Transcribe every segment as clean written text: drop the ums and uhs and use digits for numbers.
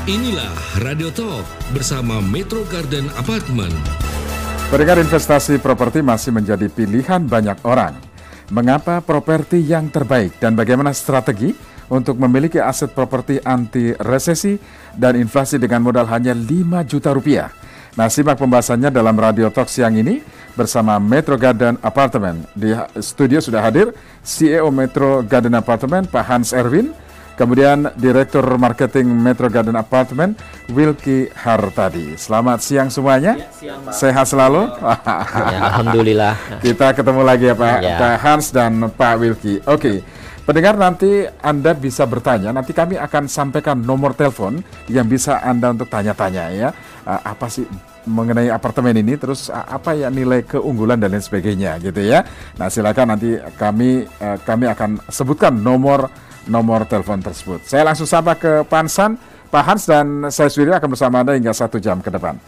Inilah Radio Talk bersama Metro Garden Apartment. Pendengar, investasi properti masih menjadi pilihan banyak orang. Mengapa properti yang terbaik dan bagaimana strategi untuk memiliki aset properti anti resesi dan inflasi dengan modal hanya 5 juta rupiah? Nah, simak pembahasannya dalam Radio Talk siang ini bersama Metro Garden Apartment. Di studio sudah hadir CEO Metro Garden Apartment, Pak Hans Erwin. Kemudian Direktur Marketing Metro Garden Apartment, Wilky Hartadi. Selamat siang semuanya. Ya, siang, Pak. Sehat selalu? Ya, alhamdulillah. Kita ketemu lagi ya Pak, Ya. Pak Hans dan Pak Wilky. Oke, pendengar, nanti Anda bisa bertanya. Nanti kami akan sampaikan nomor telepon yang bisa Anda untuk tanya-tanya ya. Apa sih mengenai apartemen ini, terus apa ya nilai keunggulan dan lain sebagainya gitu ya. Nah, silakan nanti kami akan sebutkan nomor telepon tersebut. Saya langsung sapa ke Pak Hans, dan saya sendiri akan bersama Anda hingga 1 jam ke depan.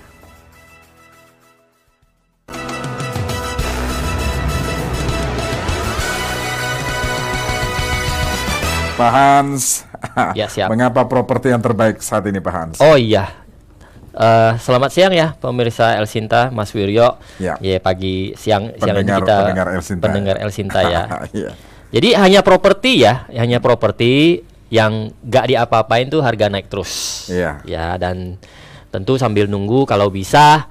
Pak Hans, Ya, siap. Mengapa properti yang terbaik saat ini Pak Hans? Oh iya. Selamat siang ya pemirsa El Sinta, Mas Wiryo. Ya. Pagi siang ini Pendengar- kita pendengar El Sinta. ya. Iya. Jadi hanya properti yang nggak diapa-apain tuh harga naik terus. Iya. Ya, dan tentu sambil nunggu kalau bisa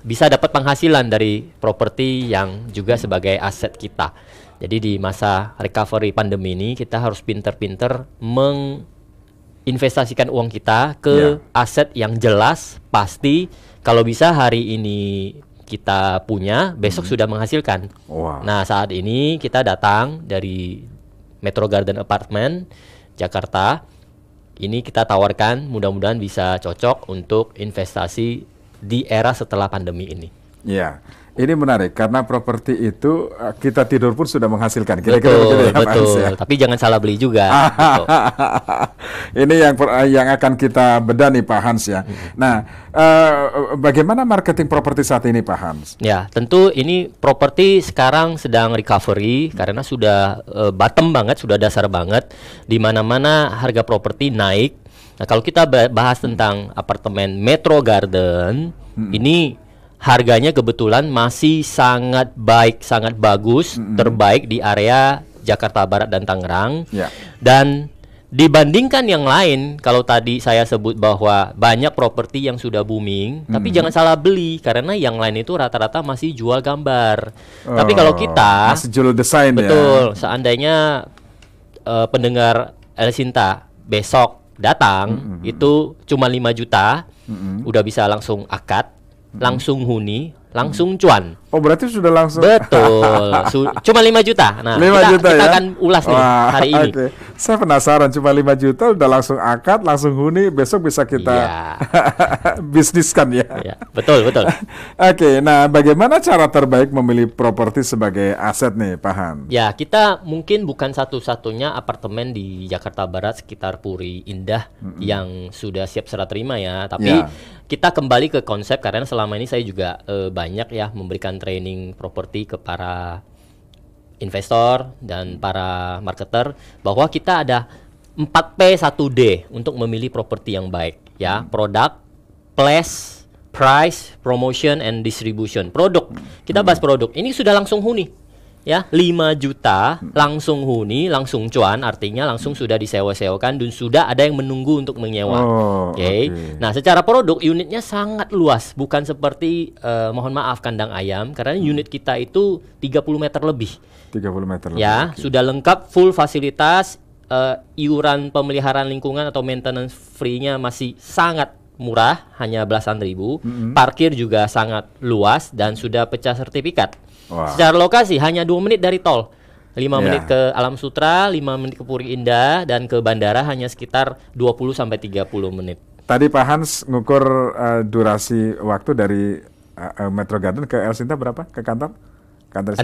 dapat penghasilan dari properti yang juga sebagai aset kita. Jadi di masa recovery pandemi ini kita harus pinter-pinter menginvestasikan uang kita ke aset yang jelas, pasti. Kalau bisa hari ini kita punya, besok sudah menghasilkan. Wow. Nah, saat ini kita datang dari Metro Garden Apartment Jakarta. Ini kita tawarkan, mudah-mudahan bisa cocok untuk investasi di era setelah pandemi ini. Ya, ini menarik karena properti itu kita tidur pun sudah menghasilkan. Kira-kira Betul, begitu ya, Pak Hans, betul. ya? Tapi jangan salah beli juga. Gitu. Ini yang akan kita bedah nih Pak Hans ya. Nah, bagaimana marketing properti saat ini Pak Hans? Ya, tentu ini properti sekarang sedang recovery karena sudah bottom banget, sudah dasar banget. Di mana-mana harga properti naik. Nah, kalau kita bahas tentang apartemen Metro Garden, ini harganya kebetulan masih sangat baik, sangat bagus, terbaik di area Jakarta Barat dan Tangerang. Ya. Dan dibandingkan yang lain, kalau tadi saya sebut bahwa banyak properti yang sudah booming, tapi jangan salah beli karena yang lain itu rata-rata masih jual gambar. Tapi kalau kita masih jual desain ya. betul, seandainya pendengar El Sinta besok datang itu cuma 5 juta, udah bisa langsung akad, langsung huni, langsung cuan. Oh, berarti sudah langsung. Betul. Cuma 5 juta. Nah, 5 juta kita ya? akan ulas nih hari ini. Oke. Saya penasaran, cuma 5 juta udah langsung akad, langsung huni, besok bisa kita Iya. bisniskan ya. Ya, betul. Oke, nah bagaimana cara terbaik memilih properti sebagai aset nih Pak Hans? Ya, kita mungkin bukan satu-satunya apartemen di Jakarta Barat sekitar Puri Indah yang sudah siap serah terima ya. Tapi Ya. kita kembali ke konsep karena selama ini saya juga banyak ya memberikan training properti ke para investor dan para marketer bahwa kita ada 4P 1D untuk memilih properti yang baik ya. Product, place, price, promotion, and distribution. Produk. Kita bahas produk. Ini sudah langsung huni. Ya, 5 juta langsung huni, langsung cuan, artinya langsung sudah disewa-sewakan dan sudah ada yang menunggu untuk menyewa. Oh, Oke. Nah, secara produk unitnya sangat luas, bukan seperti mohon maaf kandang ayam karena unit kita itu 30 meter lebih. 30 meter lebih. Ya, Oke. sudah lengkap full fasilitas, iuran pemeliharaan lingkungan atau maintenance free-nya masih sangat murah, hanya belasan ribu. Parkir juga sangat luas dan sudah pecah sertifikat. Wah. Secara lokasi hanya 2 menit dari tol. 5 Ya. menit ke Alam Sutra, 5 menit ke Puri Indah, dan ke bandara hanya sekitar 20-30 menit. Tadi Pak Hans ngukur durasi waktu dari Metro Garden ke El Sinta berapa? Ke kantor?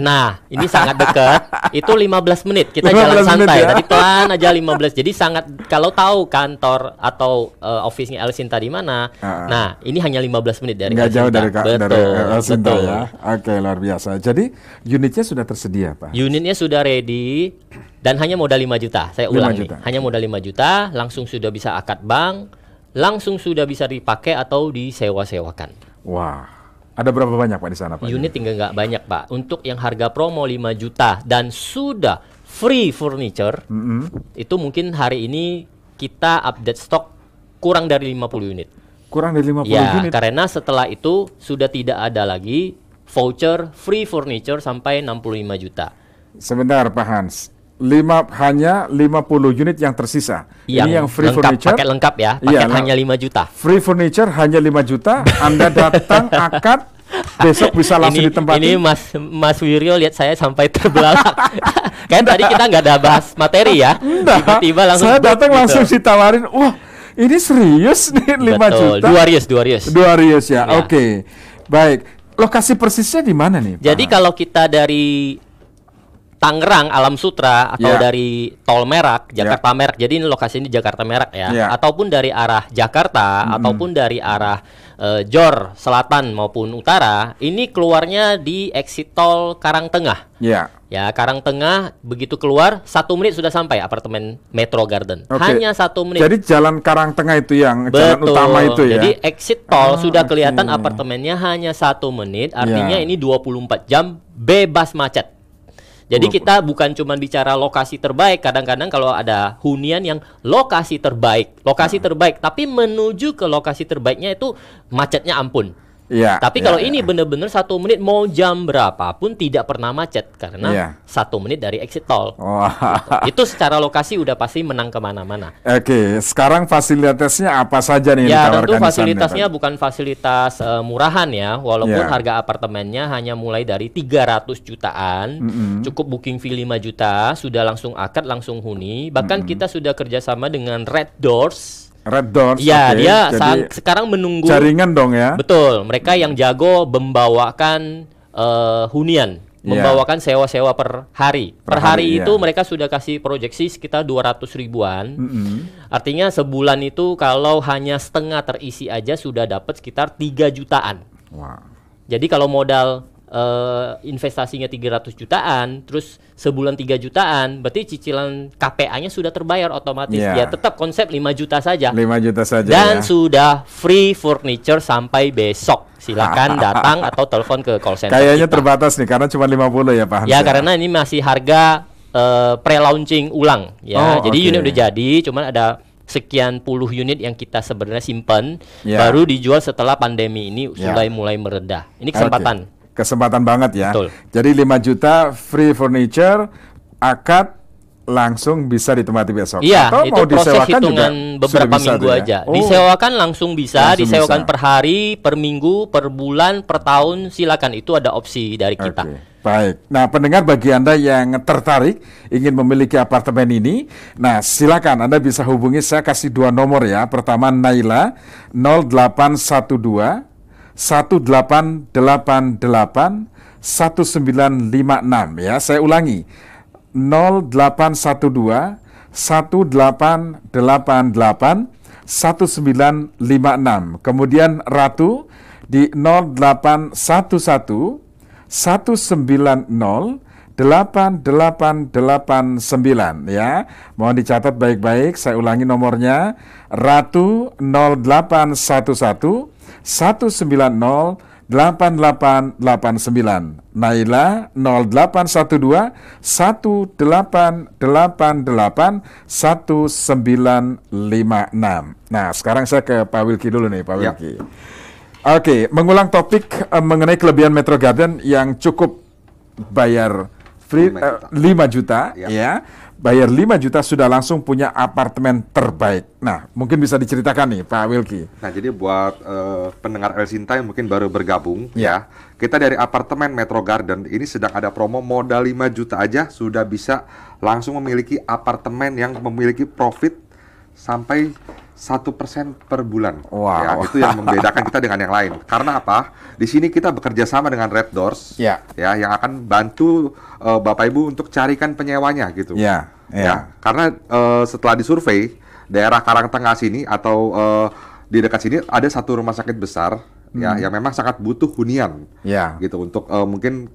Nah, ini sangat dekat. Itu 15 menit. Kita 15 jalan menit santai. ya? Tadi pelan aja 15. Jadi sangat, kalau tahu kantor atau office-nya El Sinta di mana. Nah, ini hanya 15 menit dari Nggak El jauh Sinta. dari El Sinta betul. ya. Oke, luar biasa. Jadi unitnya sudah tersedia Pak? Unitnya sudah ready dan hanya modal 5 juta. Saya 5 ulang juta. nih. Hanya modal 5 juta, langsung sudah bisa akad bank. langsung sudah bisa dipakai atau disewa-sewakan. Wah, ada berapa banyak Pak di sana Pak? Unit tinggal nggak banyak Pak. Untuk yang harga promo 5 juta dan sudah free furniture, itu mungkin hari ini kita update stok kurang dari 50 unit. Kurang dari 50 Ya, unit? karena setelah itu sudah tidak ada lagi voucher free furniture sampai 65 juta. Sebentar Pak Hans, hanya 50 unit yang tersisa. Ini yang free lengkap, furniture. paket lengkap ya, Iya, paket hanya 5 juta. Free furniture hanya 5 juta. Anda datang akad, besok bisa langsung ditempati. Ini Mas Wiryo lihat saya sampai terbelalak. Kan tadi kita nggak ada bahas materi ya. Tiba-tiba langsung saya datang gitu. langsung ditawarin, wah ini serius nih 5 Betul. juta. Dua rius ya. Ya. Oke. Baik. Lokasi persisnya di mana nih? Jadi Pak? kalau kita dari Tangerang Alam Sutra atau Ya. dari Tol Merak, Jakarta Merak. Jadi ini lokasi ini Jakarta Merak ya. Ya. Ataupun dari arah Jakarta ataupun dari arah Jor Selatan maupun Utara, ini keluarnya di exit tol Karangtengah. Ya. Ya, Karangtengah begitu keluar 1 menit sudah sampai apartemen Metro Garden. Oke. Hanya 1 menit. Jadi jalan Karangtengah itu yang jalan utama itu ya. Jadi exit tol sudah kelihatan oke. apartemennya hanya 1 menit, artinya Ya. ini 24 jam bebas macet. Jadi kita bukan cuma bicara lokasi terbaik, kadang-kadang kalau ada hunian yang lokasi terbaik, tapi menuju ke lokasi terbaiknya itu macetnya ampun. Iya. Tapi iya, kalau iya. ini benar-benar 1 menit mau jam berapapun tidak pernah macet karena Iya. 1 menit dari exit tol. Wah. Itu secara lokasi udah pasti menang kemana-mana. Oke, sekarang fasilitasnya apa saja nih yang Ya, ditawarkan tentu di sana, fasilitasnya Pak? bukan fasilitas murahan ya, walaupun Ya. harga apartemennya hanya mulai dari 300 jutaan, cukup booking fee 5 juta, sudah langsung akad, langsung huni, bahkan kita sudah kerjasama dengan Red Doors. Red Doors. Ya, oke. dia Jadi sekarang menunggu. jaringan dong ya. Betul, mereka yang jago membawakan hunian, membawakan sewa-sewa per hari. Per hari iya. itu mereka sudah kasih proyeksi sekitar 200 ribuan. Artinya sebulan itu kalau hanya setengah terisi aja sudah dapat sekitar 3 jutaan. Wah. Jadi kalau modal investasinya 300 jutaan, terus sebulan 3 jutaan, berarti cicilan KPA-nya sudah terbayar otomatis. Iya. Ya tetap konsep 5 juta saja. 5 juta saja Dan ya. sudah free furniture sampai besok. Silakan datang atau telepon ke call center Kayaknya kita. terbatas nih karena cuma 50 ya Pak Hans. Ya, karena ini masih harga pre-launching ulang ya. Oh, Jadi oke. unit udah jadi, cuman ada sekian puluh unit yang kita sebenarnya simpan, Ya. baru dijual setelah pandemi ini Ya. sudah mulai meredah. Ini kesempatan. Oke. Kesempatan banget ya. Betul. Jadi 5 juta free furniture, akad langsung bisa ditempati besok. Iya, Atau itu mau proses disewakan juga hitungan beberapa sudah bisa minggu tuh ya? aja. Oh, Disewakan langsung bisa, Langsung disewakan bisa. per hari, per minggu, per bulan, per tahun, silakan. Itu ada opsi dari kita. Oke, baik. Nah, pendengar bagi Anda yang tertarik ingin memiliki apartemen ini, nah silakan Anda bisa hubungi, saya kasih 2 nomor ya. Pertama Naila 0812 1888 1956 ya. Saya ulangi 0812 1888 1956. Kemudian Ratu di 0811 190 8889 ya. Mohon dicatat baik-baik, saya ulangi nomornya. Ratu 0811 190 8889. Naila 0812 1888 1956. Nah, sekarang saya ke Pak Wilky dulu nih, Pak Ya. Wilky. Oke, mengulang topik mengenai kelebihan Metro Garden yang cukup bayar free 5 juta Ya. ya. Bayar 5 juta sudah langsung punya apartemen terbaik. Nah, mungkin bisa diceritakan nih Pak Wilky. Nah, jadi buat pendengar El Sinta yang mungkin baru bergabung, Ya. kita dari apartemen Metro Garden ini sedang ada promo modal 5 juta aja sudah bisa langsung memiliki apartemen yang memiliki profit sampai 1% per bulan. Wow. Ya, itu yang membedakan kita dengan yang lain. Karena apa? Di sini kita bekerja sama dengan Red Doors, Ya. ya, yang akan bantu Bapak Ibu untuk carikan penyewanya gitu. Ya, ya. Karena setelah disurvei daerah Karangtengah sini atau di dekat sini ada satu rumah sakit besar ya yang memang sangat butuh hunian. Ya. Gitu untuk mungkin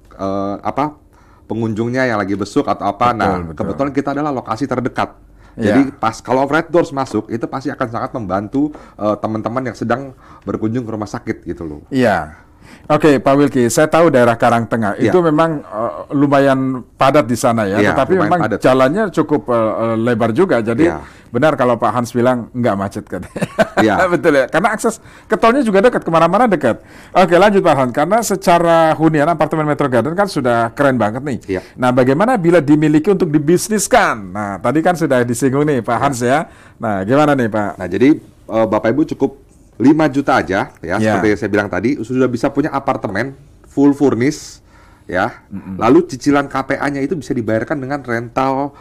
pengunjungnya yang lagi besuk atau apa. Betul, Nah, betul. kebetulan kita adalah lokasi terdekat Jadi pas kalau red doors masuk itu pasti akan sangat membantu teman-teman yang sedang berkunjung ke rumah sakit gitu loh. Iya. Oke, Pak Wilky, saya tahu daerah Karangtengah itu memang lumayan padat di sana ya, tetapi memang padat. Jalannya cukup lebar juga. Jadi benar kalau Pak Hans bilang nggak macet kan. Betul ya, karena akses ke tolnya juga dekat, kemana-mana dekat. Oke, lanjut Pak Hans, karena secara hunian apartemen Metro Garden kan sudah keren banget nih. Nah, bagaimana bila dimiliki untuk dibisniskan? Nah, tadi kan sudah disinggung nih Pak Hans ya. Nah, gimana nih Pak? Nah, jadi Bapak Ibu cukup 5 juta aja ya, seperti yang saya bilang tadi, sudah bisa punya apartemen full furnish ya. Lalu cicilan KPA-nya itu bisa dibayarkan dengan rental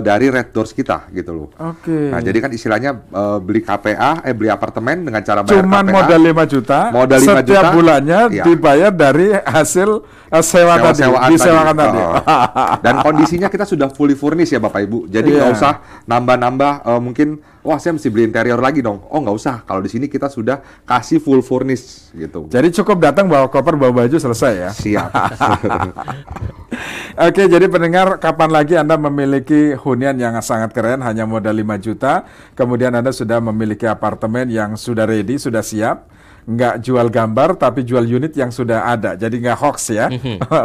dari Red Doors kita gitu loh. Nah, jadi kan istilahnya beli KPA, beli apartemen dengan cara bayar cuman KPA. Modal 5 juta. Modal 5 setiap juta, bulannya dibayar dari hasil sewa disewakan tadi. Dan kondisinya kita sudah fully furnish ya Bapak Ibu. Jadi nggak usah nambah-nambah mungkin wah saya mesti beli interior lagi dong. Oh nggak usah. Kalau di sini kita sudah kasih full furnish gitu. Jadi cukup datang bawa koper bawa baju selesai ya. Siap. Oke, jadi pendengar, kapan lagi Anda memiliki hunian yang sangat keren hanya modal 5 juta, kemudian Anda sudah memiliki apartemen yang sudah ready, sudah siap. Nggak jual gambar tapi jual unit yang sudah ada, jadi nggak hoax ya.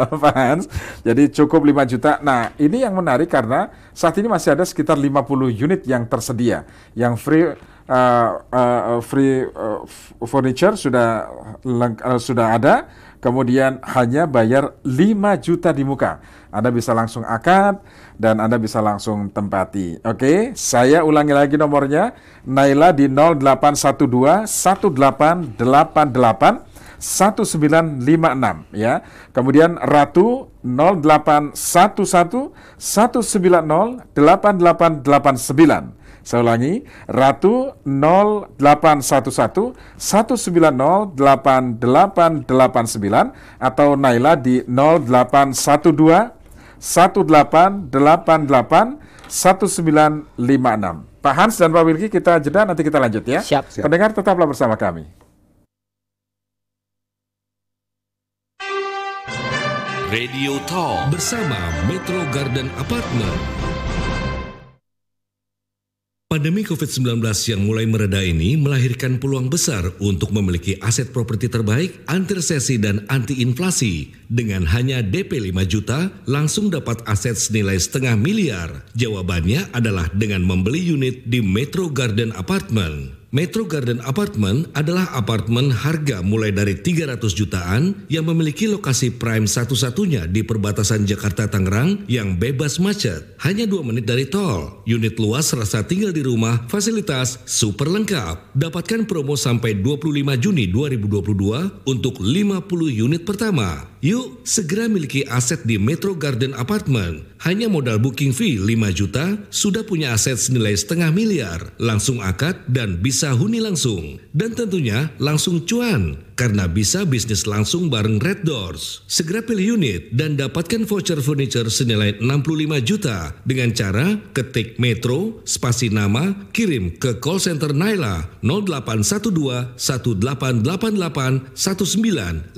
Pak Hans. Jadi cukup 5 juta. Nah, ini yang menarik karena saat ini masih ada sekitar 50 unit yang tersedia, yang free furniture sudah ada, kemudian hanya bayar 5 juta di muka. Anda bisa langsung akad dan Anda bisa langsung tempati. Oke, saya ulangi lagi nomornya. Naila di 0812 1888 1956 ya. Kemudian Ratu 0811 190 8889. Saya ulangi, Ratu 0811 190 8889 atau Naila di 0812 1888 1956. Pak Hans dan Pak Wilky, kita jeda, nanti kita lanjut ya. Siap. Pendengar tetaplah bersama kami. Radio Talk bersama Metro Garden Apartment. Pandemi COVID-19 yang mulai mereda ini melahirkan peluang besar untuk memiliki aset properti terbaik, anti resesi dan anti inflasi. Dengan hanya DP 5 juta, langsung dapat aset senilai setengah miliar. Jawabannya adalah dengan membeli unit di Metro Garden Apartment. Metro Garden Apartment adalah apartemen harga mulai dari 300 jutaan yang memiliki lokasi prime satu-satunya di perbatasan Jakarta-Tangerang yang bebas macet. Hanya 2 menit dari tol. Unit luas rasa tinggal di rumah, fasilitas super lengkap. Dapatkan promo sampai 25 Juni 2022 untuk 50 unit pertama. Yuk, segera miliki aset di Metro Garden Apartment. Hanya modal booking fee 5 juta, sudah punya aset senilai setengah miliar. Langsung akad dan bisa huni langsung. Dan tentunya langsung cuan, karena bisa bisnis langsung bareng Red Doors. Segera pilih unit dan dapatkan voucher furniture senilai 65 juta dengan cara ketik Metro, spasi nama, kirim ke call center Naila 0812 1888 1956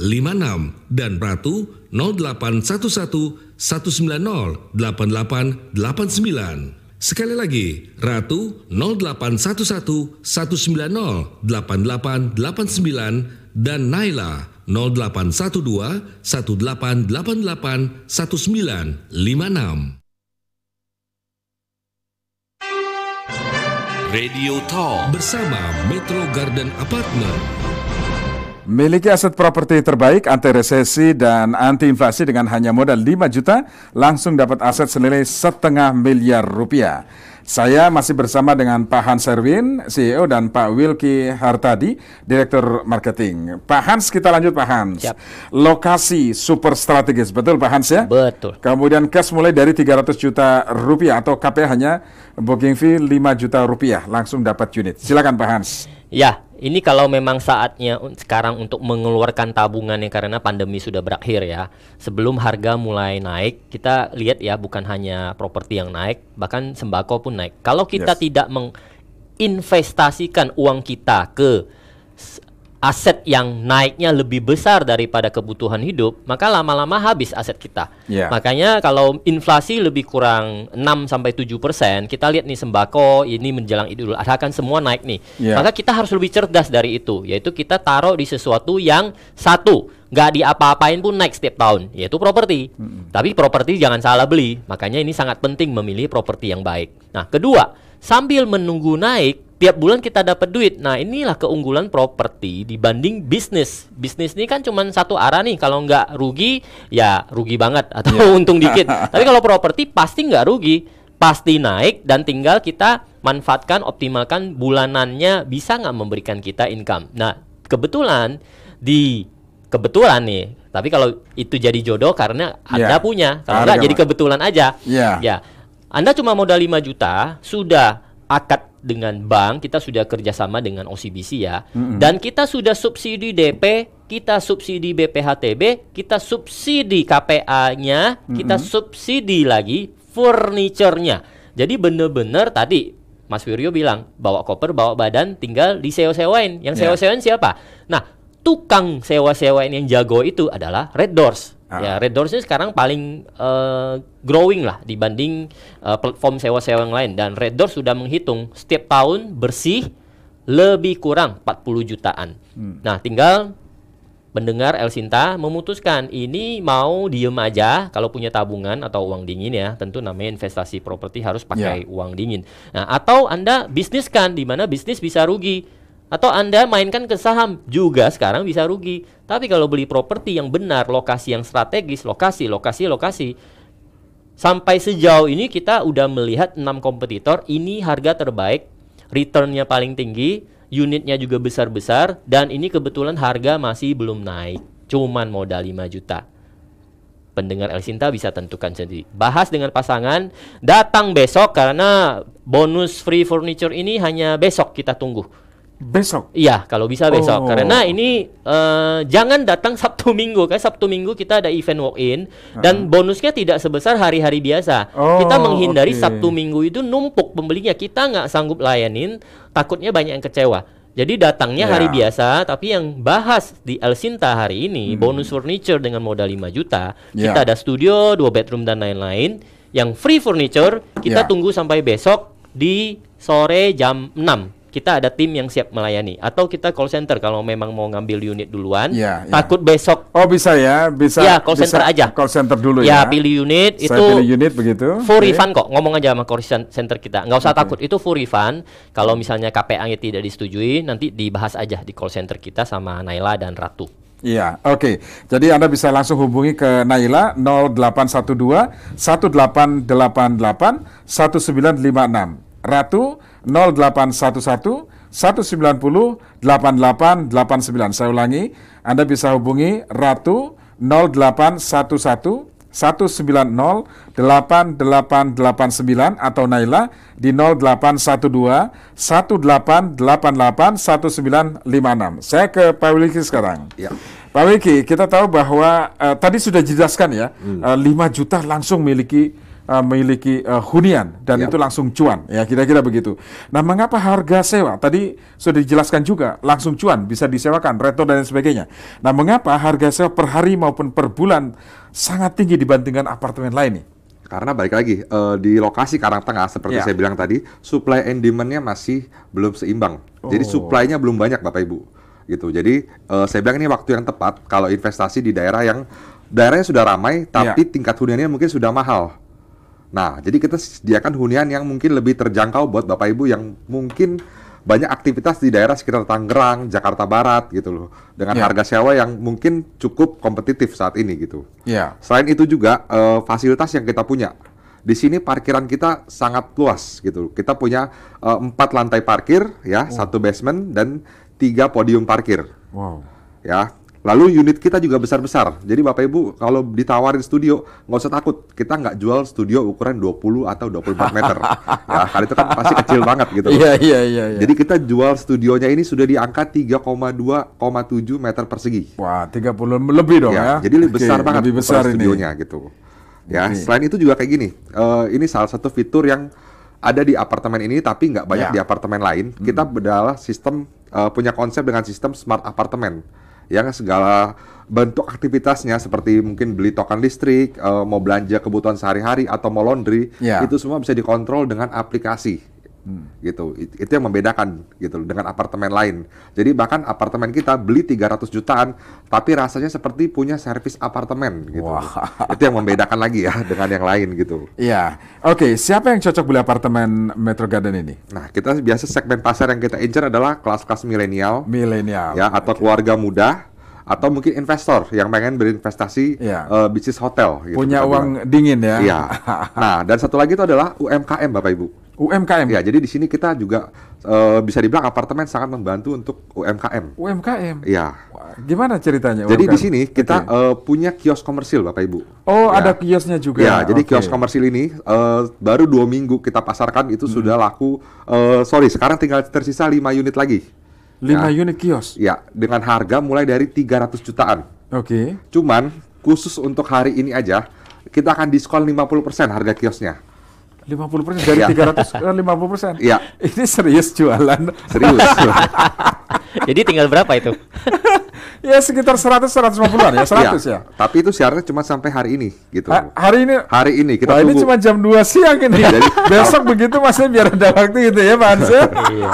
dan Ratu 0811 190 8889. Sekali lagi, Ratu 0811 190 8889 dan Naila 0812 1888 1956. Radio Talk bersama Metro Garden Apartment. Miliki aset properti terbaik, anti resesi dan anti inflasi dengan hanya modal 5 juta, langsung dapat aset senilai setengah miliar rupiah. Saya masih bersama dengan Pak Hans Erwin, CEO, dan Pak Wilky Hartadi, Direktur Marketing. Pak Hans, kita lanjut Pak Hans. Siap. Lokasi super strategis, betul Pak Hans ya? Betul. Kemudian cash mulai dari 300 juta rupiah atau KPA hanya booking fee 5 juta rupiah, langsung dapat unit. Silakan Pak Hans. Ya, ini kalau memang saatnya sekarang untuk mengeluarkan tabungannya karena pandemi sudah berakhir ya. Sebelum harga mulai naik, kita lihat ya bukan hanya properti yang naik, bahkan sembako pun naik. Kalau kita tidak menginvestasikan uang kita ke aset yang naiknya lebih besar daripada kebutuhan hidup, maka lama-lama habis aset kita. Makanya kalau inflasi lebih kurang 6-7%, kita lihat nih sembako ini menjelang Idul Adha kan semua naik nih. Maka kita harus lebih cerdas dari itu, yaitu kita taruh di sesuatu yang satu, nggak diapa-apain pun naik setiap tahun, yaitu properti. Tapi properti jangan salah beli, makanya ini sangat penting memilih properti yang baik. Nah, kedua, sambil menunggu naik, tiap bulan kita dapat duit. Nah, inilah keunggulan properti dibanding bisnis. Bisnis ini kan cuma satu arah nih. Kalau nggak rugi, ya rugi banget atau untung dikit. Tapi kalau properti pasti nggak rugi, pasti naik dan tinggal kita manfaatkan, optimalkan bulanannya bisa nggak memberikan kita income. Nah, kebetulan nih. Tapi kalau itu jadi jodoh karena Anda punya. Kalau nggak jadi kebetulan aja. Ya, Anda cuma modal 5 juta, sudah akad dengan bank, kita sudah kerjasama dengan OCBC ya, dan kita sudah subsidi DP, kita subsidi BPHTB, kita subsidi KPA-nya, kita subsidi lagi furniture-nya. Jadi bener-bener tadi Mas Wiryo bilang, bawa koper, bawa badan, tinggal disewa-sewain. Yang sewa-sewain siapa? Nah, tukang sewa-sewain yang jago itu adalah Red Doors. Ya, Red Doors ini sekarang paling growing lah dibanding platform sewa-sewa yang lain. Dan Red Doors sudah menghitung setiap tahun bersih lebih kurang 40 jutaan. Nah, tinggal pendengar El Sinta memutuskan ini mau diem aja kalau punya tabungan atau uang dingin ya. Tentu namanya investasi properti harus pakai uang dingin. Nah, atau Anda bisniskan, di mana bisnis bisa rugi. Atau Anda mainkan ke saham juga sekarang bisa rugi. Tapi kalau beli properti yang benar, lokasi yang strategis, lokasi. Sampai sejauh ini kita udah melihat 6 kompetitor, ini harga terbaik, returnnya paling tinggi, unitnya juga besar-besar, dan ini kebetulan harga masih belum naik. Cuman modal 5 juta. Pendengar El Sinta bisa tentukan sendiri. Bahas dengan pasangan, datang besok karena bonus free furniture ini hanya besok kita tunggu. Besok? Iya, kalau bisa besok. Karena ini jangan datang Sabtu Minggu. Karena Sabtu Minggu kita ada event walk-in dan bonusnya tidak sebesar hari-hari biasa. Kita menghindari Sabtu Minggu itu numpuk pembelinya. Kita nggak sanggup layanin, takutnya banyak yang kecewa. Jadi datangnya hari biasa, tapi yang bahas di El Sinta hari ini, bonus furniture dengan modal 5 juta. Kita ada studio, 2 bedroom dan lain-lain. Yang free furniture, kita tunggu sampai besok di sore jam 6. Kita ada tim yang siap melayani. Atau kita call center kalau memang mau ngambil unit duluan. Takut besok. Oh, bisa ya, bisa. Ya, call center aja. Call center dulu ya. Pilih unit. Saya pilih unit begitu. Full refund kok. Ngomong aja sama call center kita. Nggak usah takut. Itu full refund. Kalau misalnya KPA-nya tidak disetujui, nanti dibahas aja di call center kita sama Naila dan Ratu. Iya, oke. Jadi Anda bisa langsung hubungi ke Naila 0812 1888 1956. Ratu 0811 190 8889. Saya ulangi, Anda bisa hubungi Ratu 0811 190 8889 atau Naila di 0812 1888 1956. Saya ke Pak Wiki sekarang. Pak Wiki, kita tahu bahwa tadi sudah dijelaskan ya, 5 juta langsung memiliki hunian dan itu langsung cuan ya, kira-kira begitu. Nah, mengapa harga sewa tadi sudah dijelaskan juga langsung cuan, bisa disewakan, reto dan sebagainya. Nah, mengapa harga sewa per hari maupun per bulan sangat tinggi dibandingkan apartemen lain nih? Karena balik lagi di lokasi Karangtengah seperti saya bilang tadi, supply and demand-nya masih belum seimbang. Jadi supply-nya belum banyak Bapak Ibu gitu. Jadi saya bilang ini waktu yang tepat kalau investasi di daerahnya sudah ramai tapi tingkat huniannya mungkin sudah mahal. Nah, jadi kita sediakan hunian yang mungkin lebih terjangkau buat Bapak Ibu yang mungkin banyak aktivitas di daerah sekitar Tangerang, Jakarta Barat gitu loh. Dengan harga sewa yang mungkin cukup kompetitif saat ini gitu. Selain itu juga fasilitas yang kita punya. Di sini parkiran kita sangat luas gitu. Kita punya 4 lantai parkir ya, 1 basement dan 3 podium parkir. Ya. Lalu unit kita juga besar-besar. Jadi Bapak Ibu kalau ditawarin studio, nggak usah takut. Kita nggak jual studio ukuran 20 atau 24 meter. Ya, kali itu kan pasti kecil banget gitu. Iya. Jadi kita jual studionya ini sudah di angka 3,2,7 meter persegi. Wah, 30 lebih dong ya. Jadi lebih besar banget lebih besar studionya gitu. Ya, selain itu juga kayak gini. Ini salah satu fitur yang ada di apartemen ini tapi nggak banyak Ya. di apartemen lain. Kita adalah sistem punya konsep dengan sistem smart apartemen yang segala bentuk aktivitasnya seperti mungkin beli token listrik, mau belanja kebutuhan sehari-hari atau mau laundry, Ya. itu semua bisa dikontrol dengan aplikasi. Gitu. Itu yang membedakan gitu dengan apartemen lain. Jadi bahkan apartemen kita beli 300 jutaan tapi rasanya seperti punya servis apartemen gitu. Wah. Itu yang membedakan lagi ya dengan yang lain gitu. Iya. Oke, siapa yang cocok beli apartemen Metro Garden ini? Nah, kita biasa segmen pasar yang kita incar adalah kelas-kelas milenial Milenial. ya atau keluarga muda atau mungkin investor yang pengen berinvestasi Iya. bisnis hotel gitu. Punya kita uang bilang. dingin ya. Iya. Nah, dan satu lagi itu adalah UMKM Bapak Ibu. UMKM. Ya, jadi di sini kita juga bisa dibilang apartemen sangat membantu untuk UMKM. UMKM. Iya. Wah, gimana ceritanya? Jadi UMKM? di sini kita Oke. punya kios komersil Bapak Ibu. Oh, Ya. ada kiosnya juga. Ya, jadi Oke. kios komersil ini baru 2 minggu kita pasarkan itu sudah laku. Sekarang tinggal tersisa 5 unit lagi. 5 Ya. unit kios. Ya, dengan harga mulai dari 300 jutaan. Oke. Cuman khusus untuk hari ini aja kita akan diskon 50% harga kiosnya. 50% dari Iya. 300 ke 50%. Iya. Ini serius jualan. Serius. Jadi tinggal berapa itu? Ya sekitar 100-150-an ya, 100 ya. Tapi itu syaratnya cuma sampai hari ini gitu. Hari ini Hari ini kita wah, ini tunggu. cuma jam 2 siang ini. Jadi- Besok begitu masnya biar ada waktu gitu ya, Pak Hans. Iya.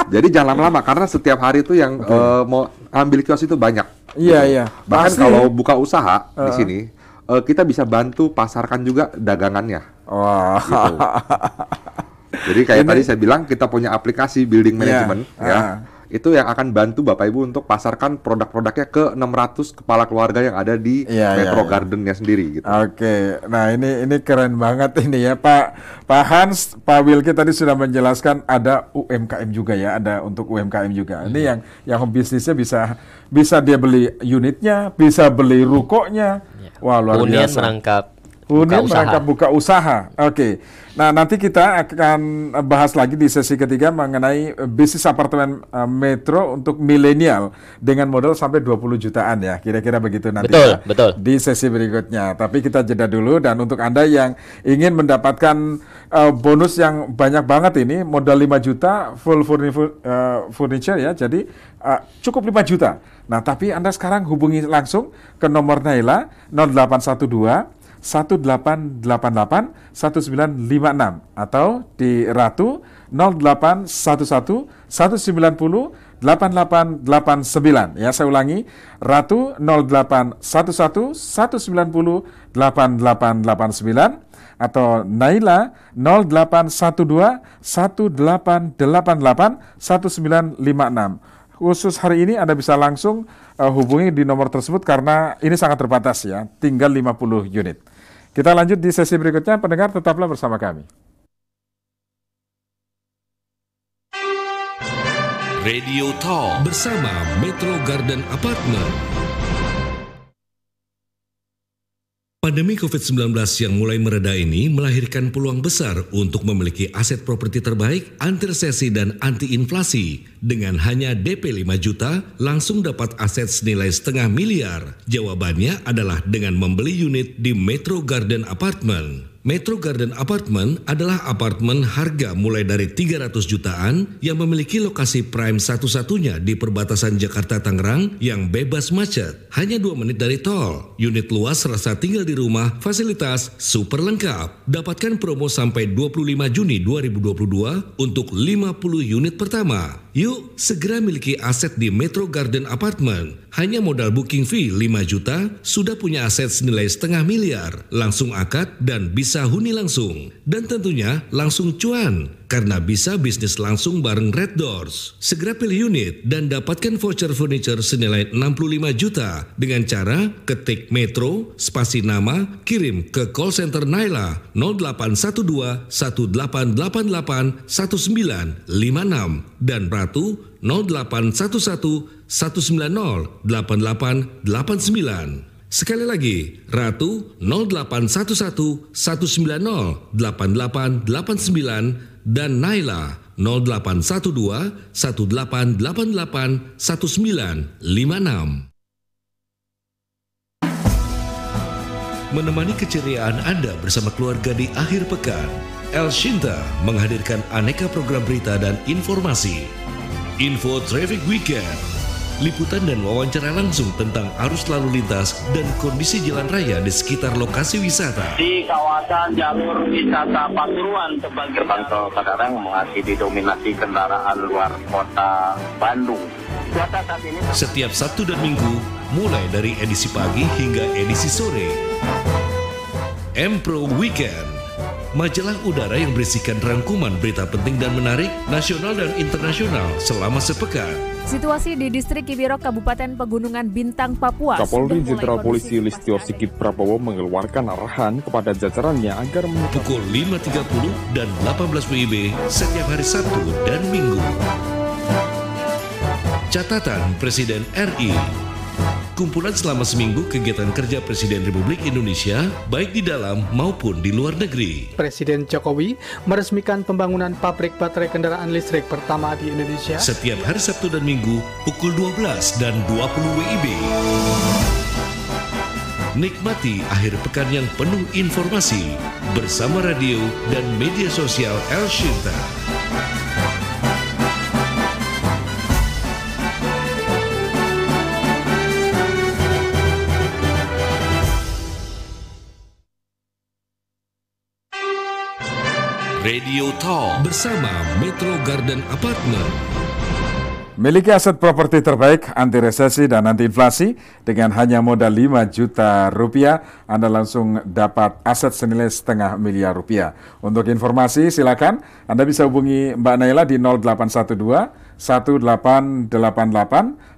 Jadi jangan lama-lama karena setiap hari itu yang mau ambil kios itu banyak. Iya, iya. Bahkan Pasti. kalau buka usaha di sini kita bisa bantu pasarkan juga dagangannya. Wah. Gitu. Jadi kayak tadi saya bilang kita punya aplikasi building Iya. management ya. Itu yang akan bantu Bapak Ibu untuk pasarkan produk-produknya ke 600 kepala keluarga yang ada di Iya, Metro iya. Garden-nya sendiri gitu. Oke, nah ini keren banget ini ya Pak Hans, Pak Wilky tadi sudah menjelaskan ada UMKM juga ya, ada untuk UMKM juga. Ini yang bisnisnya bisa dia beli unitnya, bisa beli rukonya. Wah luar Hunian biasa. merangkap Hunian buka usaha. merangkap buka usaha. Oke. Nah, nanti kita akan bahas lagi di sesi ketiga mengenai bisnis apartemen Metro untuk milenial dengan modal sampai 20 jutaan ya. Kira-kira begitu nanti. Betul, ya, betul. di sesi berikutnya. Tapi kita jeda dulu dan untuk Anda yang ingin mendapatkan bonus yang banyak banget ini, modal 5 juta full furniture ya. Jadi cukup 5 juta. Nah, tapi Anda sekarang hubungi langsung ke nomor Naila 0812 1888 1956 atau di Ratu 0811 190 8889 ya, saya ulangi Ratu 0811 190 8889 atau Naila 0812 1888 1956. Khusus hari ini Anda bisa langsung hubungi di nomor tersebut karena ini sangat terbatas ya, tinggal 50 unit. Kita lanjut di sesi berikutnya, pendengar tetaplah bersama kami. Radio Talk bersama Metro Garden Apartment. Pandemi COVID-19 yang mulai mereda ini melahirkan peluang besar untuk memiliki aset properti terbaik, anti resesi dan anti inflasi. Dengan hanya DP 5 juta, langsung dapat aset senilai setengah miliar. Jawabannya adalah dengan membeli unit di Metro Garden Apartment. Metro Garden Apartment adalah apartemen harga mulai dari 300 jutaan yang memiliki lokasi prime satu-satunya di perbatasan Jakarta-Tangerang yang bebas macet. Hanya 2 menit dari tol. Unit luas serasa tinggal di rumah, fasilitas super lengkap. Dapatkan promo sampai 25 Juni 2022 untuk 50 unit pertama. Yuk, segera miliki aset di Metro Garden Apartment. Hanya modal booking fee 5 juta, sudah punya aset senilai setengah miliar. Langsung akad dan bisa huni langsung. Dan tentunya langsung cuan, karena bisa bisnis langsung bareng Red Doors. Segera pilih unit dan dapatkan voucher furniture senilai 65 juta dengan cara ketik Metro, spasi nama, kirim ke call center Naila 0812 1888 1956 dan Ratu 0811 190 8889. Sekali lagi, Ratu 0811 190 8889 dan Naila 0812 1888 1956. Menemani keceriaan Anda bersama keluarga di akhir pekan, El Shinta menghadirkan aneka program berita dan informasi. Info Traffic Weekend, liputan dan wawancara langsung tentang arus lalu lintas dan kondisi jalan raya di sekitar lokasi wisata. Di kawasan jalur wisata Pasuruan, gerbang tol Kadarang masih didominasi kendaraan luar kota Bandung. Cuaca saat ini Setiap Sabtu dan Minggu, mulai dari edisi pagi hingga edisi sore. M-Pro Weekend, majalah udara yang berisikan rangkuman berita penting dan menarik, nasional dan internasional selama sepekan. Situasi di distrik Kibirok, Kabupaten Pegunungan Bintang, Papua. Kapolri sudah mulai Jenderal Polisi kondusif Listio Sigit Prabowo mengeluarkan arahan kepada jajarannya agar Pukul 5.30 dan 18 WIB setiap hari Sabtu dan Minggu. Catatan Presiden RI. Kumpulan selama seminggu kegiatan kerja Presiden Republik Indonesia, baik di dalam maupun di luar negeri. Presiden Jokowi meresmikan pembangunan pabrik baterai kendaraan listrik pertama di Indonesia. Setiap hari Sabtu dan Minggu, pukul 12 dan 20 WIB. Nikmati akhir pekan yang penuh informasi bersama radio dan media sosial El Shinta. Radio Talk bersama Metro Garden Apartment. Miliki aset properti terbaik, anti resesi dan anti inflasi dengan hanya modal 5 juta rupiah, Anda langsung dapat aset senilai setengah miliar rupiah. Untuk informasi silakan Anda bisa hubungi Mbak Naila di 0812 1888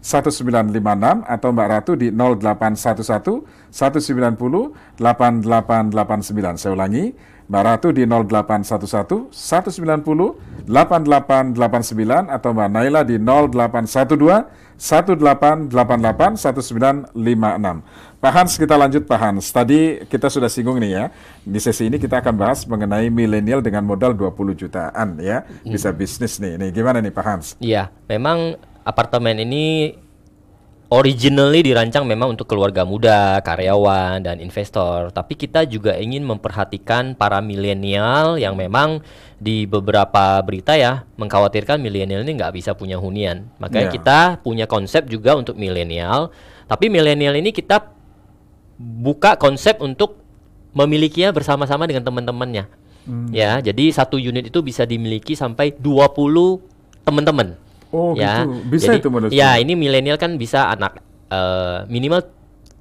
1956 atau Mbak Ratu di 0811 190 8889. Saya ulangi, Mbak Ratu di 0811 190 8889 atau Mbak Naila di 0812 1888 1956. Pak Hans, kita lanjut Pak Hans. Tadi kita sudah singgung nih ya. Di sesi ini kita akan bahas mengenai milenial dengan modal 20 jutaan ya. Bisa bisnis nih. Nih gimana nih Pak Hans? Iya, memang apartemen ini originally dirancang memang untuk keluarga muda, karyawan, dan investor. Tapi kita juga ingin memperhatikan para milenial yang memang di beberapa berita ya mengkhawatirkan milenial ini nggak bisa punya hunian. Makanya kita punya konsep juga untuk milenial. Tapi milenial ini kita buka konsep untuk memilikinya bersama-sama dengan teman-temannya. Ya, jadi satu unit itu bisa dimiliki sampai 20 teman-teman. Oh ya, gitu, bisa jadi, itu modal. ya ini milenial kan bisa anak minimal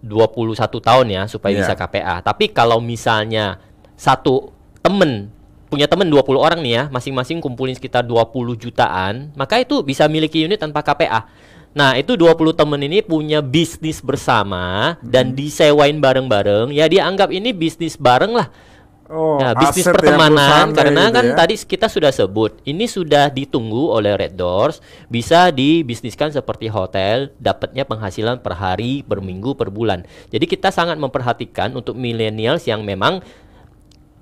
21 tahun ya supaya bisa KPA. Tapi kalau misalnya satu temen punya temen 20 orang nih ya, masing-masing kumpulin sekitar 20 jutaan, maka itu bisa miliki unit tanpa KPA. Nah itu 20 temen ini punya bisnis bersama dan disewain bareng-bareng, ya dia anggap ini bisnis bareng lah. Oh, Nah, bisnis aset pertemanan yang karena gitu kan ya. tadi kita sudah sebut ini sudah ditunggu oleh Red Doors, bisa dibisniskan seperti hotel, dapatnya penghasilan per hari, per minggu, per bulan. Jadi kita sangat memperhatikan untuk millennials yang memang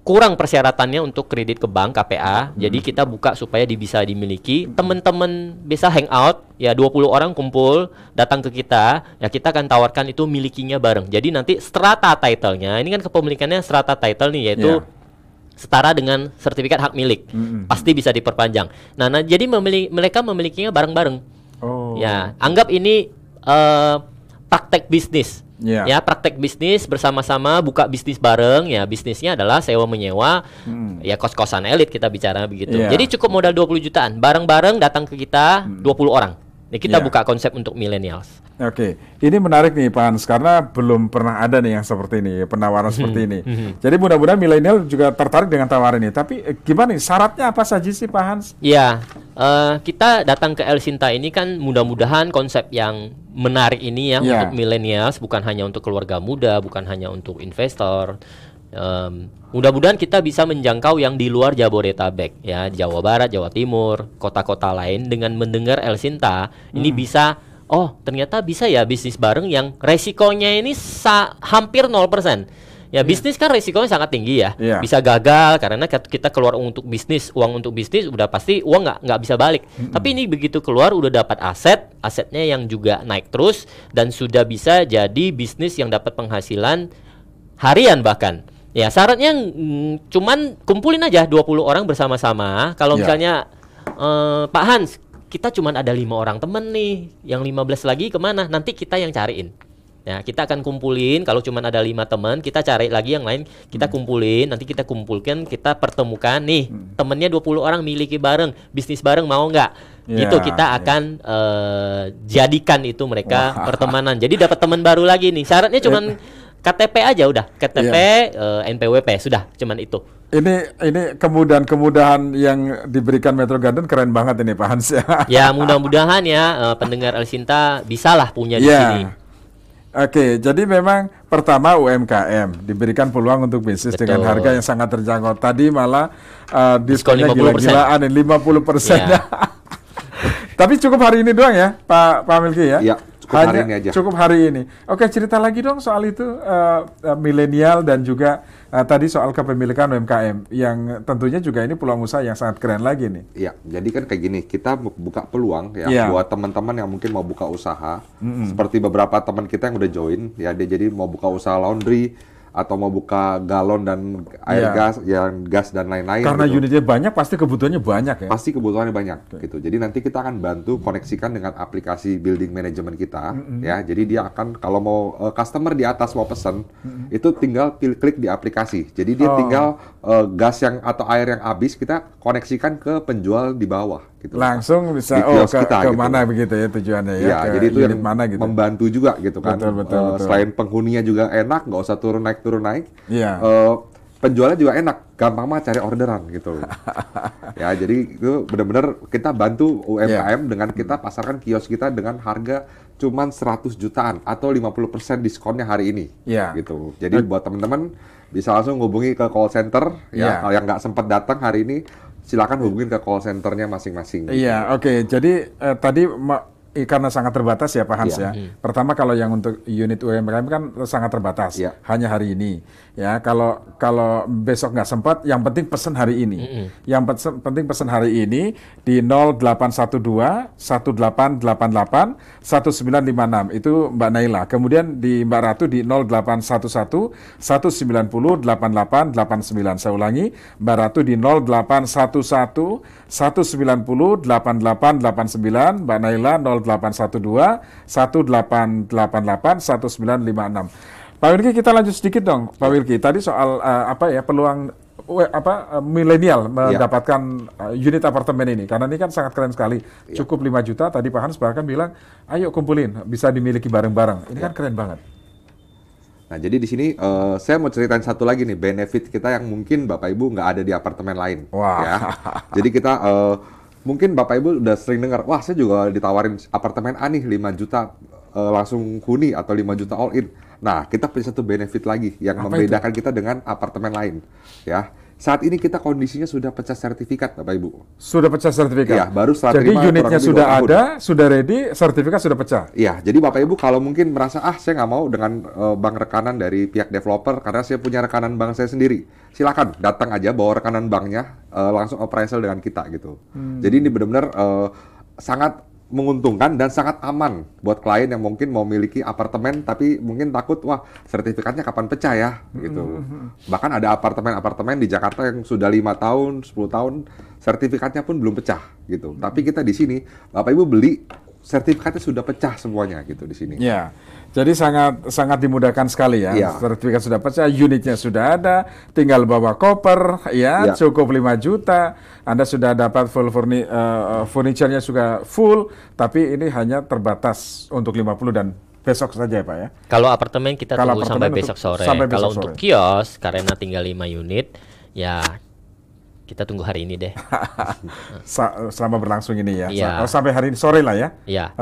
kurang persyaratannya untuk kredit ke bank KPA. Jadi kita buka supaya bisa dimiliki. Teman-teman bisa hangout, ya 20 orang kumpul, datang ke kita, ya kita akan tawarkan itu milikinya bareng. Jadi nanti strata title-nya, ini kan kepemilikannya strata title nih, yaitu setara dengan sertifikat hak milik. Pasti bisa diperpanjang. Nah jadi mereka memilikinya bareng-bareng. Oh. Ya, anggap ini praktek bisnis. Ya, praktek bisnis bersama-sama, buka bisnis bareng. Ya, bisnisnya adalah sewa menyewa, ya kos-kosan elit kita bicara begitu. Jadi cukup modal 20 jutaan, bareng-bareng datang ke kita 20 orang. Ini kita buka konsep untuk millennials. Oke, ini menarik nih Pak Hans, karena belum pernah ada nih yang seperti ini, penawaran seperti ini. Jadi mudah-mudahan milenial juga tertarik dengan tawaran ini. Tapi gimana nih, syaratnya apa saja sih Pak Hans? Ya, kita datang ke El Shinta ini kan mudah-mudahan konsep yang menarik ini ya untuk millennials, bukan hanya untuk keluarga muda, bukan hanya untuk investor. Mudah-mudahan kita bisa menjangkau yang di luar Jabodetabek ya, Jawa Barat, Jawa Timur, kota-kota lain dengan mendengar El Shinta ini bisa, oh ternyata bisa ya bisnis bareng yang resikonya ini hampir 0%. Ya bisnis kan resikonya sangat tinggi ya, bisa gagal karena kita keluar uang untuk bisnis udah pasti uang nggak bisa balik. Tapi ini begitu keluar udah dapat asetnya yang juga naik terus dan sudah bisa jadi bisnis yang dapat penghasilan harian bahkan. Ya, syaratnya cuman kumpulin aja 20 orang bersama-sama. Kalau misalnya Pak Hans, kita cuman ada 5 orang temen nih, yang 15 lagi kemana? Nanti kita yang cariin. Ya, kita akan kumpulin. Kalau cuman ada 5 teman, kita cari lagi yang lain, kita kumpulin. Nanti kita kumpulkan, kita pertemukan nih, temennya 20 orang miliki bareng, bisnis bareng, mau nggak? Itu kita akan jadikan itu mereka pertemanan. Jadi dapat teman baru lagi nih. Syaratnya cuman KTP aja udah, KTP, NPWP sudah, cuman itu. Ini kemudahan-kemudahan yang diberikan Metro Garden keren banget ini Pak Hans ya. Ya mudah-mudahan ya pendengar El Sinta bisalah punya di sini. Oke, jadi memang pertama UMKM diberikan peluang untuk bisnis dengan harga yang sangat terjangkau. Tadi malah diskonnya gila-gilaan 50%. Tapi cukup hari ini doang ya Pak Milky ya? Iya. Cukup hari ini. Oke, cerita lagi dong soal itu milenial dan juga tadi soal kepemilikan UMKM yang tentunya juga ini peluang usaha yang sangat keren lagi nih. Iya, jadi kan kayak gini, kita buka peluang ya buat teman-teman yang mungkin mau buka usaha. Seperti beberapa teman kita yang udah join ya, dia jadi mau buka usaha laundry atau mau buka galon dan air gas dan lain-lain. Karena unitnya banyak, pasti kebutuhannya banyak ya. Pasti kebutuhannya banyak gitu. Jadi nanti kita akan bantu koneksikan dengan aplikasi building management kita ya. Jadi dia akan kalau mau customer di atas mau pesan itu tinggal klik di aplikasi. Jadi dia tinggal gas yang atau air yang habis kita koneksikan ke penjual di bawah gitu. Langsung bisa ke mana begitu ya tujuannya ya. Ya, jadi itu yang mana gitu. Membantu juga gitu kan. Betul. Selain penghuninya juga enak, nggak usah turun naik. Penjualnya juga enak, gampang mah cari orderan gitu. Ya, jadi itu benar-benar kita bantu UMKM dengan kita pasarkan kios kita dengan harga cuman 100 jutaan atau 50% diskonnya hari ini. Gitu. Jadi buat teman-teman bisa langsung hubungi ke call center ya. Kalau yang nggak sempat datang hari ini silakan hubungin ke call centernya masing-masing. Iya, oke. Jadi tadi karena sangat terbatas ya Pak Hans ya. Pertama kalau yang untuk unit UMKM kan sangat terbatas, hanya hari ini. Ya kalau besok nggak sempat, yang penting pesan hari ini. Yang penting pesan hari ini di 0812 1888 1956 itu Mbak Naila. Kemudian di Mbak Ratu di 0811 190 8889. Saya ulangi, Mbak Ratu di 0811 190 8889, Mbak Naila 0812 1888 1956. Pak Wilky, kita lanjut sedikit dong, Pak Wilky. Tadi soal peluang milenial mendapatkan unit apartemen ini, karena ini kan sangat keren sekali. Cukup 5 juta. Tadi Pak Hans bahkan bilang, ayo kumpulin, bisa dimiliki bareng-bareng. Ini kan keren banget. Nah, jadi di sini saya mau ceritain satu lagi nih benefit kita yang mungkin Bapak Ibu nggak ada di apartemen lain. Ya. Jadi kita mungkin Bapak Ibu udah sering dengar, wah saya juga ditawarin apartemen A nih 5 juta langsung huni atau 5 juta all in. Nah, kita punya satu benefit lagi yang membedakan kita dengan apartemen lain. Ya. Saat ini kita kondisinya sudah pecah sertifikat, Bapak Ibu. Sudah pecah sertifikat? Iya, baru setelah jadi unitnya sudah ada, sudah ready, sertifikat sudah pecah? Iya, jadi Bapak Ibu kalau mungkin merasa, saya nggak mau dengan bank rekanan dari pihak developer, karena saya punya rekanan bank saya sendiri. Silakan, datang aja, bawa rekanan banknya, langsung appraisal dengan kita gitu. Jadi ini benar-benar sangat menguntungkan dan sangat aman buat klien yang mungkin mau memiliki apartemen tapi mungkin takut sertifikatnya kapan pecah ya gitu. Bahkan ada apartemen-apartemen di Jakarta yang sudah 5 tahun, 10 tahun sertifikatnya pun belum pecah gitu. Tapi kita di sini Bapak Ibu beli sertifikatnya sudah pecah semuanya gitu di sini. Ya. Jadi sangat dimudahkan sekali ya. Sertifikat sudah pecah, unitnya sudah ada, tinggal bawa koper ya. Cukup 5 juta. Anda sudah dapat full furniture-nya juga full, tapi ini hanya terbatas untuk 50 dan besok saja ya Pak ya. Kalau apartemen kita tunggu sampai besok sore. Kalau untuk kios karena tinggal 5 unit ya kita tunggu hari ini deh. Selama berlangsung ini ya. Sampai hari ini sore lah ya.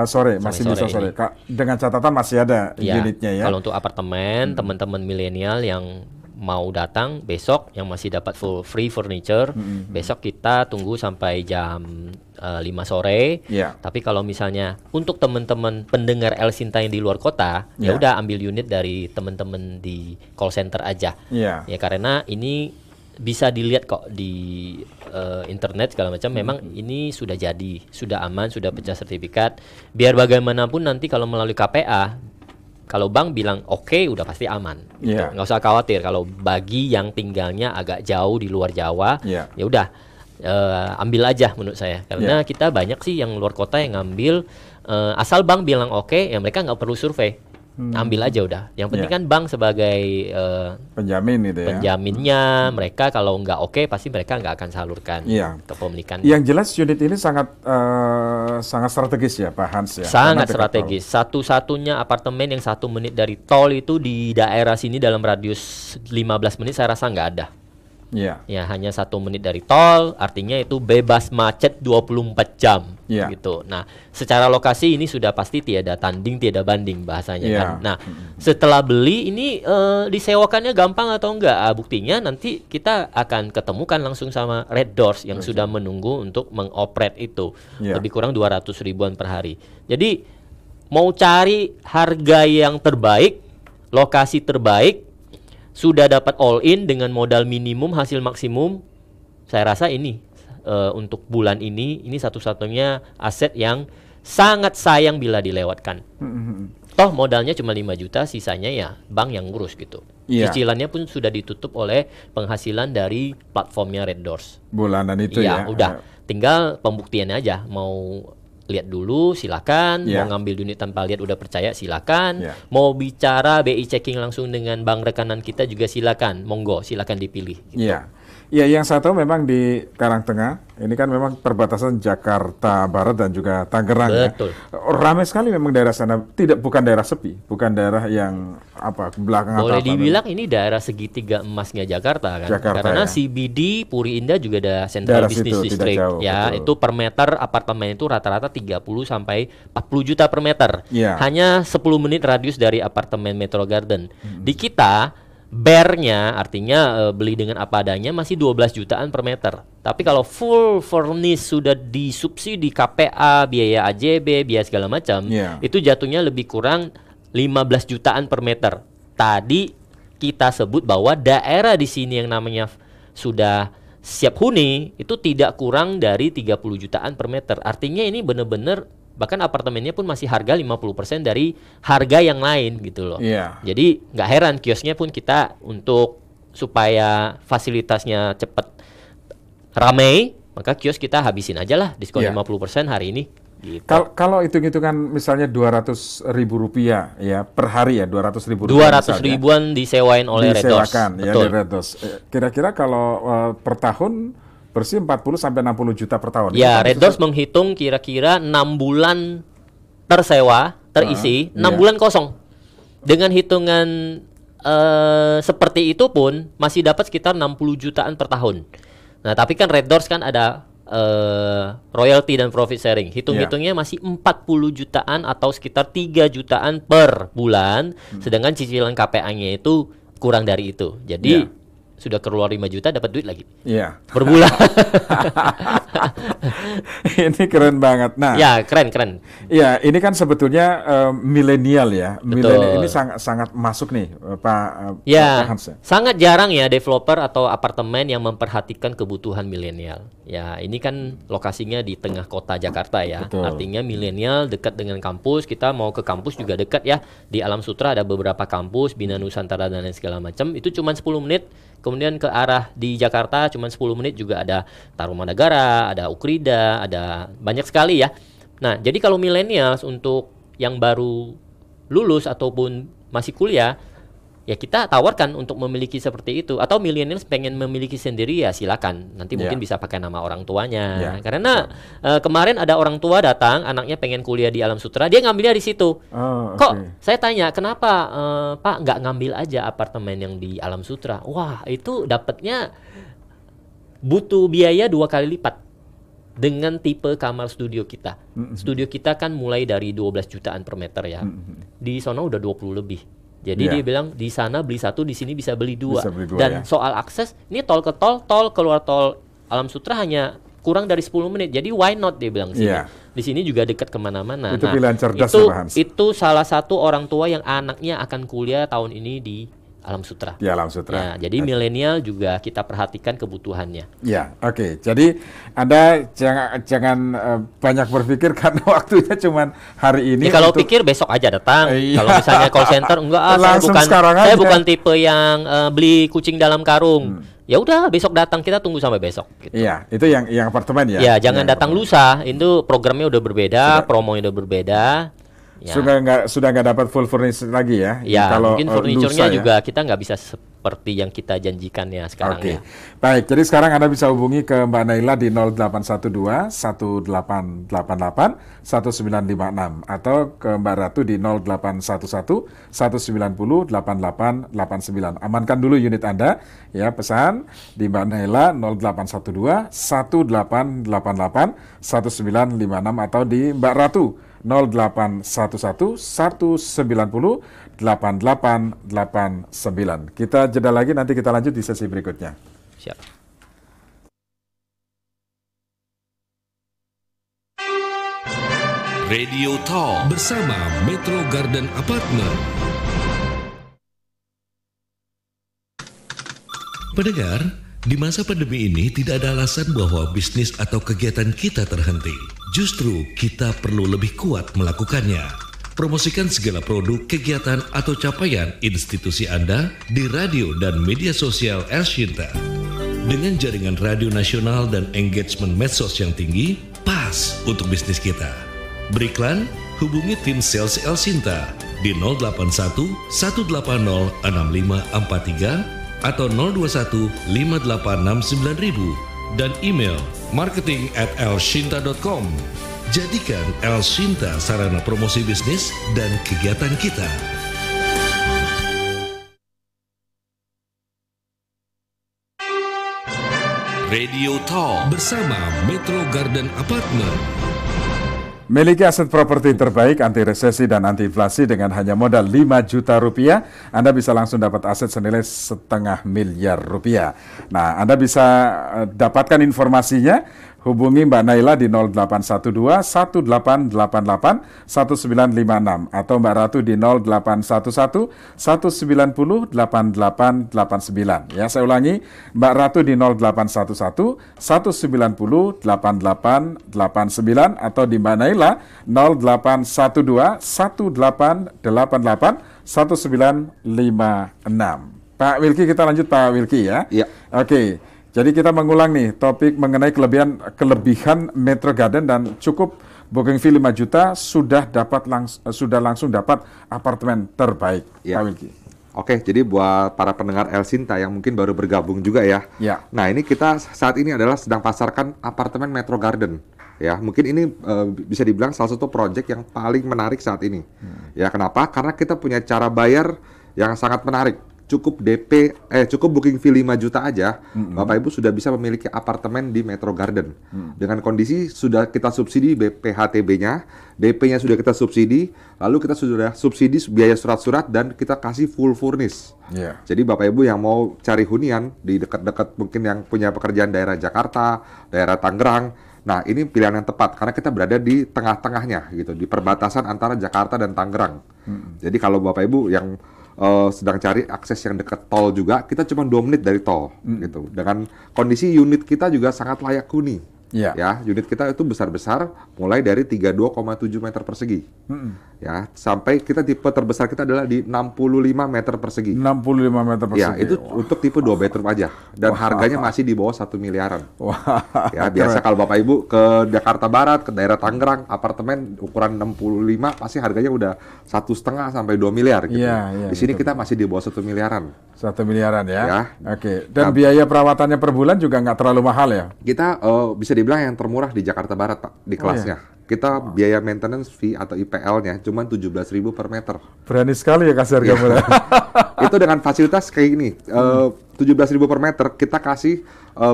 Sore, masih bisa sore. Dengan catatan masih ada unitnya ya. Kalau untuk apartemen, teman-teman milenial yang mau datang besok yang masih dapat full free furniture, besok kita tunggu sampai jam 5 sore. Tapi kalau misalnya untuk teman-teman pendengar El Sinta yang di luar kota, ya udah ambil unit dari teman-teman di call center aja. Ya karena ini bisa dilihat kok di internet segala macam. Memang ini sudah jadi, sudah aman, sudah pecah sertifikat. Biar bagaimanapun nanti kalau melalui KPA kalau bank bilang oke, udah pasti aman. Gitu. Nggak usah khawatir. Kalau bagi yang tinggalnya agak jauh di luar Jawa, ya udah ambil aja menurut saya. Karena kita banyak sih yang luar kota yang ngambil asal bank bilang oke, ya mereka nggak perlu survei. Ambil aja udah. Yang penting kan bank sebagai penjamin gitu ya. Penjaminnya, mereka kalau nggak oke pasti mereka nggak akan salurkan kepemilikan. Yang jelas unit ini sangat strategis ya Pak Hans ya. Sangat strategis. Satu-satunya apartemen yang 1 menit dari tol itu di daerah sini dalam radius 15 menit saya rasa nggak ada. Ya hanya 1 menit dari tol, artinya itu bebas macet 24 jam gitu. Nah, secara lokasi ini sudah pasti tiada tanding, tiada banding bahasanya kan. Nah, setelah beli ini disewakannya gampang atau enggak? Buktinya nanti kita akan ketemukan langsung sama Red Doors yang sudah menunggu untuk mengoperate itu. Lebih kurang 200 ribuan per hari. Jadi mau cari harga yang terbaik, lokasi terbaik, sudah dapat all in dengan modal minimum hasil maksimum, saya rasa ini untuk bulan ini satu-satunya aset yang sangat sayang bila dilewatkan. Toh modalnya cuma 5 juta, sisanya ya bank yang ngurus gitu. Cicilannya pun sudah ditutup oleh penghasilan dari platformnya Red Doors. Bulanan itu ya. Udah. Tinggal pembuktiannya aja. Mau lihat dulu silakan, mau ngambil unit tanpa lihat udah percaya silakan, mau bicara BI checking langsung dengan bank rekanan kita juga silakan, monggo silakan dipilih. Gitu. Ya, yang saya tahu memang di Karangtengah ini kan memang perbatasan Jakarta Barat dan juga Tangerang. Betul. Ya. Ramai sekali memang daerah sana, bukan daerah sepi, bukan daerah yang belakang. Boleh dibilang ini daerah segitiga emasnya Jakarta kan. Karena CBD Puri Indah juga ada Central Business District. Jauh, itu per meter apartemen itu rata-rata 30 sampai 40 juta per meter. Hanya 10 menit radius dari apartemen Metro Garden. Di kita bare-nya artinya beli dengan apa adanya masih 12 jutaan per meter. Tapi kalau full furnish sudah disubsidi KPA, biaya AJB, biaya segala macam, itu jatuhnya lebih kurang 15 jutaan per meter. Tadi kita sebut bahwa daerah di sini yang namanya sudah siap huni itu tidak kurang dari 30 jutaan per meter. Artinya ini benar-benar bahkan apartemennya pun masih harga 50% dari harga yang lain gitu loh. Jadi nggak heran kiosnya pun kita untuk supaya fasilitasnya cepat ramai, maka kios kita habisin aja lah diskon 50% hari ini. Gitu. Kalau hitung-hitungan misalnya 200 ribu rupiah ya per hari ya 200 ribu 200 ribuan disewain oleh Red Doors. Betul. Red Doors. Kira-kira kalau per tahun bersih 40 sampai 60 juta per tahun. Ya, Red Doors menghitung kira-kira 6 bulan tersewa, terisi, 6 bulan kosong. Dengan hitungan seperti itu pun masih dapat sekitar 60 jutaan per tahun. Nah, tapi kan Red Doors kan ada royalty dan profit sharing. Hitung-hitungnya masih 40 jutaan atau sekitar 3 jutaan per bulan, sedangkan cicilan KPA-nya itu kurang dari itu. Jadi sudah keluar 5 juta dapat duit lagi. Per bulan. Ini keren banget. Nah, keren. Ya, ini kan sebetulnya milenial ya. Milenial ini sangat masuk nih, Pak Hans. Sangat jarang ya developer atau apartemen yang memperhatikan kebutuhan milenial. Ya, ini kan lokasinya di tengah kota Jakarta ya. Artinya milenial dekat dengan kampus. Kita mau ke kampus juga dekat ya. Di Alam Sutera ada beberapa kampus, Bina Nusantara dan lain segala macam. Itu cuma 10 menit. Kemudian ke arah di Jakarta cuma 10 menit juga ada Tarumanagara, ada Ukrida, ada banyak sekali ya. Nah, jadi kalau millennials untuk yang baru lulus ataupun masih kuliah, ya kita tawarkan untuk memiliki seperti itu. Atau millennials pengen memiliki sendiri ya silakan. Nanti mungkin bisa pakai nama orang tuanya. Karena kemarin ada orang tua datang, anaknya pengen kuliah di Alam Sutera, dia ngambilnya di situ. Kok saya tanya, kenapa Pak nggak ngambil aja apartemen yang di Alam Sutera? Wah, itu dapatnya butuh biaya 2 kali lipat dengan tipe kamar studio kita. Studio kita kan mulai dari 12 jutaan per meter ya. Di sana udah 20 lebih. Jadi dia bilang di sana beli 1, di sini bisa beli 2. Dan soal akses, ini tol ke tol, keluar tol Alam Sutera hanya kurang dari 10 menit. Jadi why not dia bilang sini. Di sini juga dekat kemana-mana. Itu pilihan cerdas itu salah satu orang tua yang anaknya akan kuliah tahun ini di Alam Sutra. Di Alam Sutra. Ya, jadi milenial juga kita perhatikan kebutuhannya. Ya, oke. Jadi Anda jangan banyak berpikir karena waktunya cuma hari ini. Kalau pikir besok aja datang. Kalau misalnya call center enggak, saya bukan tipe yang beli kucing dalam karung. Ya udah besok datang, kita tunggu sampai besok. Gitu. Iya, itu yang apartemen ya. Ya, jangan datang lusa. Itu programnya udah berbeda, promonya udah berbeda. Ya. Sudah nggak dapat full furniture lagi ya? Ya, kalau mungkin furniturnya juga kita nggak bisa seperti yang kita janjikan ya sekarang. Oke. Ya. Baik, jadi sekarang Anda bisa hubungi ke Mbak Naila di 0812 1888 1956 atau ke Mbak Ratu di 0811 190 8889. Amankan dulu unit Anda ya, pesan di Mbak Naila 0812 1888 1956 atau di Mbak Ratu 0811 190 8889. Kita jeda lagi, nanti kita lanjut di sesi berikutnya. Siap. Radio Talk bersama Metro Garden Apartment. Pendengar, di masa pandemi ini tidak ada alasan bahwa bisnis atau kegiatan kita terhenti. Justru kita perlu lebih kuat melakukannya. Promosikan segala produk, kegiatan, atau capaian institusi Anda di radio dan media sosial El Shinta. Dengan jaringan radio nasional dan engagement medsos yang tinggi, pas untuk bisnis kita. Beriklan, hubungi tim sales El Shinta di 081 180 6543 atau 021 5869000 dan email marketing@elshinta.com. Jadikan El Shinta sarana promosi bisnis dan kegiatan kita. Radio Talk bersama Metro Garden Apartment. Miliki aset properti terbaik, anti resesi dan anti inflasi dengan hanya modal 5 juta rupiah, Anda bisa langsung dapat aset senilai setengah miliar rupiah. Nah, Anda bisa dapatkan informasinya, hubungi Mbak Naila di 0812 1888 1956 atau Mbak Ratu di 0811 190 8889. Ya, saya ulangi, Mbak Ratu di 0811 190 8889 atau di Mbak Naila 0812 1888 1956. Pak Wilky, kita lanjut Pak Wilky ya. Iya. Oke. Jadi kita mengulang nih topik mengenai kelebihan Metro Garden dan cukup booking fee 5 juta sudah langsung dapat apartemen terbaik. Ya. Pak Wilky. Oke, jadi buat para pendengar El Shinta yang mungkin baru bergabung juga ya. Ya. Nah, ini kita saat ini adalah sedang pasarkan apartemen Metro Garden. Ya, mungkin ini bisa dibilang salah satu proyek yang paling menarik saat ini. Ya, kenapa? Karena kita punya cara bayar yang sangat menarik. Cukup cukup booking fee 5 juta aja, Bapak Ibu sudah bisa memiliki apartemen di Metro Garden. Dengan kondisi sudah kita subsidi PHTB-nya, DP-nya sudah kita subsidi, lalu kita sudah subsidi biaya surat-surat dan kita kasih full furnish. Yeah. Jadi Bapak Ibu yang mau cari hunian di dekat-dekat mungkin yang punya pekerjaan daerah Jakarta, daerah Tangerang, nah ini pilihan yang tepat karena kita berada di tengah-tengahnya gitu, di perbatasan antara Jakarta dan Tangerang. Jadi kalau Bapak Ibu yang sedang cari akses yang dekat tol juga, kita cuma 2 menit dari tol gitu. Dengan kondisi unit kita juga sangat layak huni. Ya, unit kita itu besar-besar, mulai dari 32,7 meter persegi. Ya, sampai kita tipe terbesar kita adalah di 65 meter persegi. 65 meter persegi. Ya, itu untuk tipe 2 bedroom aja. Dan harganya masih di bawah 1 miliaran. Ya, biasa kalau Bapak Ibu ke Jakarta Barat, ke daerah Tangerang, apartemen ukuran 65 pasti harganya udah 1,5 sampai 2 miliar gitu. Di sini kita masih di bawah 1 miliaran. 1 miliaran ya. Oke. Dan biaya perawatannya per bulan juga nggak terlalu mahal ya? Kita bisa dibilang yang termurah di Jakarta Barat, Pak, di kelasnya. Kita biaya maintenance fee atau IPL-nya cuma 17.000 per meter. Berani sekali ya kasih harga murah. Itu dengan fasilitas kayak gini, 17.000 per meter, kita kasih